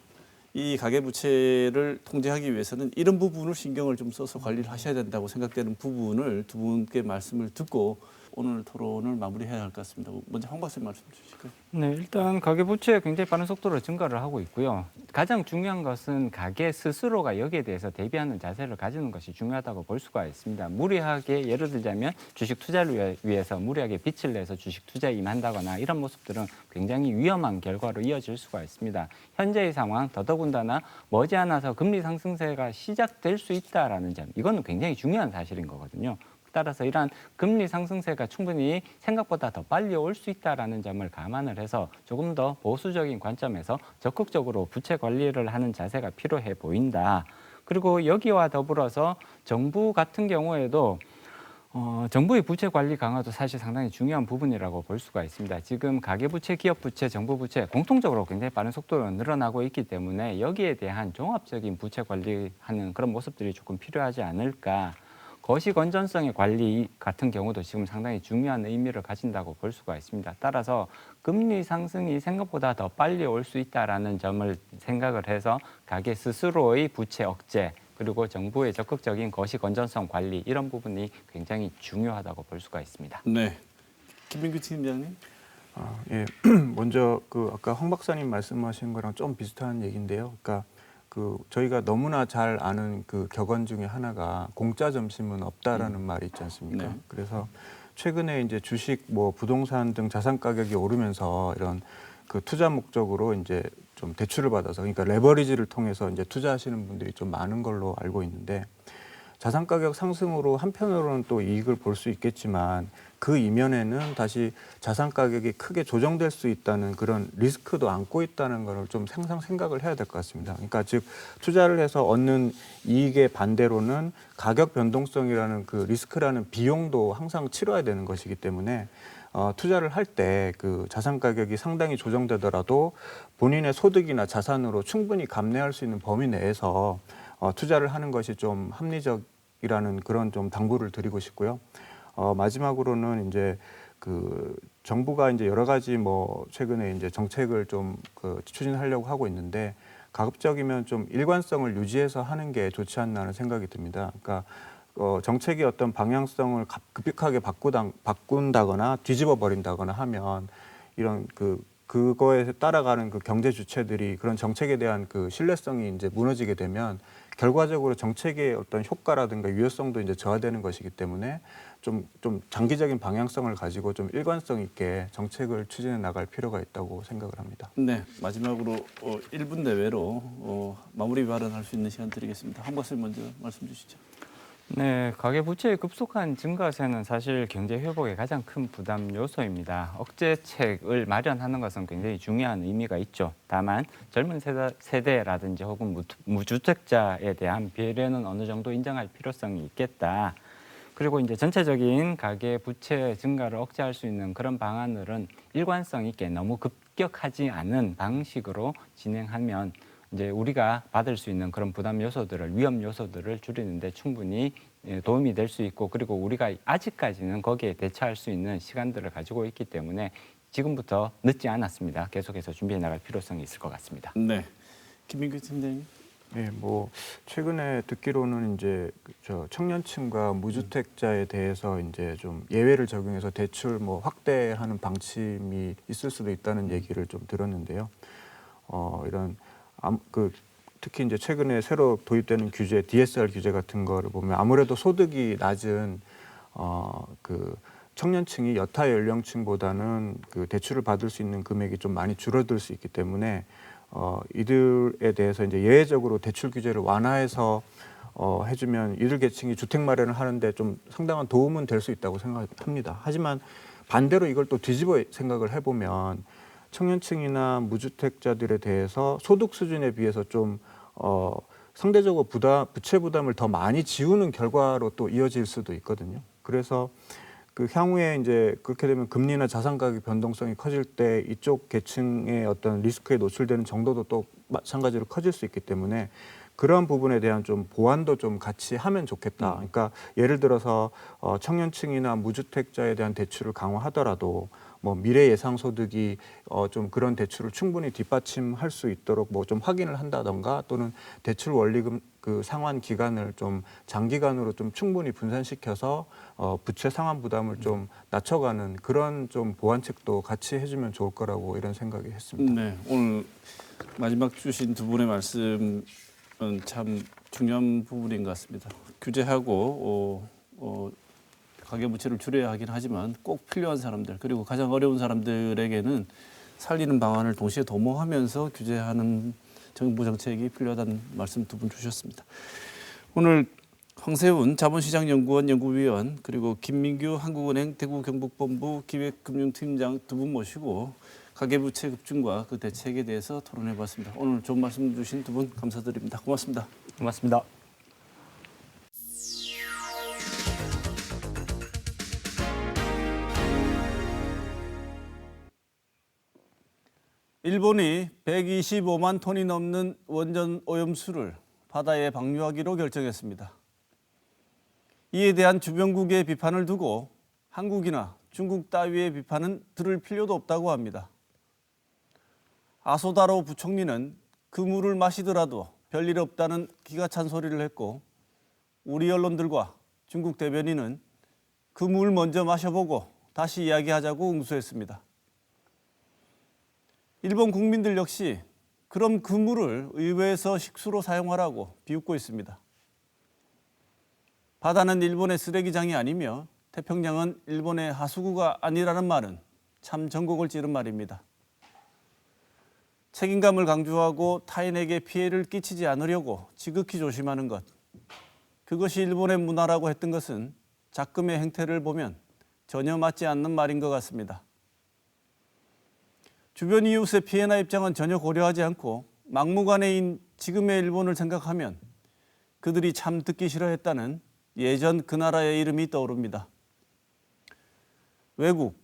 이 가계부채를 통제하기 위해서는 이런 부분을 신경을 좀 써서 관리를 하셔야 된다고 생각되는 부분을 두 분께 말씀을 듣고 오늘 토론을 마무리해야 할 것 같습니다. 먼저 황 박사님 말씀 주실까요? 네, 일단 가계부채 굉장히 빠른 속도로 증가를 하고 있고요. 가장 중요한 것은 가계 스스로가 여기에 대해서 대비하는 자세를 가지는 것이 중요하다고 볼 수가 있습니다. 무리하게 예를 들자면 주식 투자를 위해서 무리하게 빚을 내서 주식 투자에 임한다거나 이런 모습들은 굉장히 위험한 결과로 이어질 수가 있습니다. 현재의 상황 더더군다나 머지않아서 금리 상승세가 시작될 수 있다라는 점 이거는 굉장히 중요한 사실인 거거든요. 따라서 이러한 금리 상승세가 충분히 생각보다 더 빨리 올 수 있다는 점을 감안을 해서 조금 더 보수적인 관점에서 적극적으로 부채 관리를 하는 자세가 필요해 보인다. 그리고 여기와 더불어서 정부 같은 경우에도 정부의 부채 관리 강화도 사실 상당히 중요한 부분이라고 볼 수가 있습니다. 지금 가계부채, 기업부채, 정부부채 공통적으로 굉장히 빠른 속도로 늘어나고 있기 때문에 여기에 대한 종합적인 부채 관리하는 그런 모습들이 조금 필요하지 않을까. 거시 건전성의 관리 같은 경우도 지금 상당히 중요한 의미를 가진다고 볼 수가 있습니다. 따라서 금리 상승이 생각보다 더 빨리 올 수 있다는 점을 생각을 해서 가계 스스로의 부채 억제 그리고 정부의 적극적인 거시 건전성 관리 이런 부분이 굉장히 중요하다고 볼 수가 있습니다. 네, 김민규 팀장님. 예, 먼저 그 아까 황 박사님 말씀하신 거랑 좀 비슷한 얘기인데요. 그러니까 그 저희가 너무나 잘 아는 그 격언 중에 하나가 공짜 점심은 없다라는 말이 있지 않습니까? 네. 그래서 최근에 이제 주식, 뭐 부동산 등 자산 가격이 오르면서 이런 그 투자 목적으로 이제 좀 대출을 받아서 그러니까 레버리지를 통해서 이제 투자하시는 분들이 좀 많은 걸로 알고 있는데 자산 가격 상승으로 한편으로는 또 이익을 볼 수 있겠지만 그 이면에는 다시 자산 가격이 크게 조정될 수 있다는 그런 리스크도 안고 있다는 걸 좀 항상 생각을 해야 될 것 같습니다. 그러니까 즉 투자를 해서 얻는 이익의 반대로는 가격 변동성이라는 그 리스크라는 비용도 항상 치러야 되는 것이기 때문에 투자를 할 때 그 자산 가격이 상당히 조정되더라도 본인의 소득이나 자산으로 충분히 감내할 수 있는 범위 내에서 투자를 하는 것이 좀 합리적이라는 그런 좀 당부를 드리고 싶고요. 마지막으로는 이제 그 정부가 이제 여러 가지 뭐 최근에 이제 정책을 좀 추진하려고 하고 있는데 가급적이면 좀 일관성을 유지해서 하는 게 좋지 않나 하는 생각이 듭니다. 그러니까 정책의 어떤 방향성을 급격하게 바꾼다거나 뒤집어 버린다거나 하면 이런 그거에 따라가는 그 경제 주체들이 그런 정책에 대한 그 신뢰성이 이제 무너지게 되면 결과적으로 정책의 어떤 효과라든가 유효성도 이제 저하되는 것이기 때문에 좀 장기적인 방향성을 가지고 좀 일관성 있게 정책을 추진해 나갈 필요가 있다고 생각을 합니다. 네, 마지막으로 1분 내외로 마무리 발언할 수 있는 시간 드리겠습니다. 한 박사님 먼저 말씀 주시죠. 네, 가계부채의 급속한 증가세는 사실 경제 회복의 가장 큰 부담 요소입니다. 억제책을 마련하는 것은 굉장히 중요한 의미가 있죠. 다만 젊은 세대라든지 혹은 무주택자에 대한 배려는 어느 정도 인정할 필요성이 있겠다. 그리고 이제 전체적인 가계부채 증가를 억제할 수 있는 그런 방안들은 일관성 있게 너무 급격하지 않은 방식으로 진행하면 이제 우리가 받을 수 있는 그런 부담 요소들을 위험 요소들을 줄이는데 충분히 도움이 될 수 있고 그리고 우리가 아직까지는 거기에 대처할 수 있는 시간들을 가지고 있기 때문에 지금부터 늦지 않았습니다. 계속해서 준비해 나갈 필요성이 있을 것 같습니다. 네, 김민규 팀장님. 네, 뭐 최근에 듣기로는 이제 청년층과 무주택자에 대해서 이제 좀 예외를 적용해서 대출 뭐 확대하는 방침이 있을 수도 있다는 얘기를 좀 들었는데요. 이런 특히 이제 최근에 새로 도입되는 규제, DSR 규제 같은 거를 보면 아무래도 소득이 낮은 그 청년층이 여타 연령층보다는 그 대출을 받을 수 있는 금액이 좀 많이 줄어들 수 있기 때문에 이들에 대해서 이제 예외적으로 대출 규제를 완화해서 해주면 이들 계층이 주택 마련을 하는데 좀 상당한 도움은 될 수 있다고 생각합니다. 하지만 반대로 이걸 또 뒤집어 생각을 해보면 청년층이나 무주택자들에 대해서 소득 수준에 비해서 좀 상대적으로 부채 부담을 더 많이 지우는 결과로 또 이어질 수도 있거든요. 그래서 그 향후에 이제 그렇게 되면 금리나 자산 가격 변동성이 커질 때 이쪽 계층의 어떤 리스크에 노출되는 정도도 또 마찬가지로 커질 수 있기 때문에 그런 부분에 대한 좀 보완도 좀 같이 하면 좋겠다. 그러니까 예를 들어서 청년층이나 무주택자에 대한 대출을 강화하더라도 뭐 미래 예상 소득이 좀 그런 대출을 충분히 뒷받침할 수 있도록 뭐 좀 확인을 한다던가 또는 대출 원리금 그 상환 기간을 좀 장기간으로 좀 충분히 분산시켜서 부채 상환 부담을 좀 낮춰가는 그런 좀 보완책도 같이 해주면 좋을 거라고 이런 생각이 했습니다. 네, 오늘 마지막 주신 두 분의 말씀은 참 중요한 부분인 것 같습니다. 규제하고 가계부채를 줄여야 하긴 하지만 꼭 필요한 사람들 그리고 가장 어려운 사람들에게는 살리는 방안을 동시에 도모하면서 규제하는 정부 정책이 필요하다는 말씀 두 분 주셨습니다. 오늘 황세훈 자본시장연구원 연구위원 그리고 김민규 한국은행 대구경북본부 기획금융팀장 두 분 모시고 가계부채 급증과 그 대책에 대해서 토론해봤습니다. 오늘 좋은 말씀 주신 두 분 감사드립니다. 고맙습니다. 고맙습니다. 일본이 125만 톤이 넘는 원전 오염수를 바다에 방류하기로 결정했습니다. 이에 대한 주변국의 비판을 두고 한국이나 중국 따위의 비판은 들을 필요도 없다고 합니다. 아소다로 부총리는 그 물을 마시더라도 별일 없다는 기가 찬 소리를 했고 우리 언론들과 중국 대변인은 그 물 먼저 마셔보고 다시 이야기하자고 응수했습니다. 일본 국민들 역시 그럼 그 물을 의회에서 식수로 사용하라고 비웃고 있습니다. 바다는 일본의 쓰레기장이 아니며 태평양은 일본의 하수구가 아니라는 말은 참 전곡을 찌른 말입니다. 책임감을 강조하고 타인에게 피해를 끼치지 않으려고 지극히 조심하는 것. 그것이 일본의 문화라고 했던 것은 작금의 행태를 보면 전혀 맞지 않는 말인 것 같습니다. 주변 이웃의 피해나 입장은 전혀 고려하지 않고 막무가내인 지금의 일본을 생각하면 그들이 참 듣기 싫어했다는 예전 그 나라의 이름이 떠오릅니다. 외국,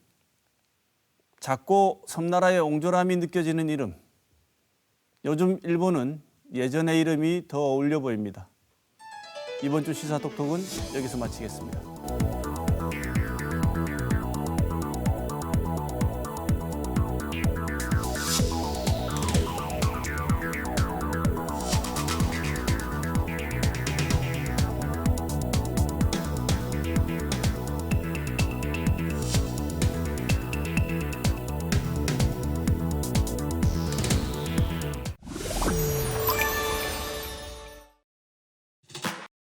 작고 섬나라의 옹졸함이 느껴지는 이름. 요즘 일본은 예전의 이름이 더 어울려 보입니다. 이번 주 시사톡톡은 여기서 마치겠습니다.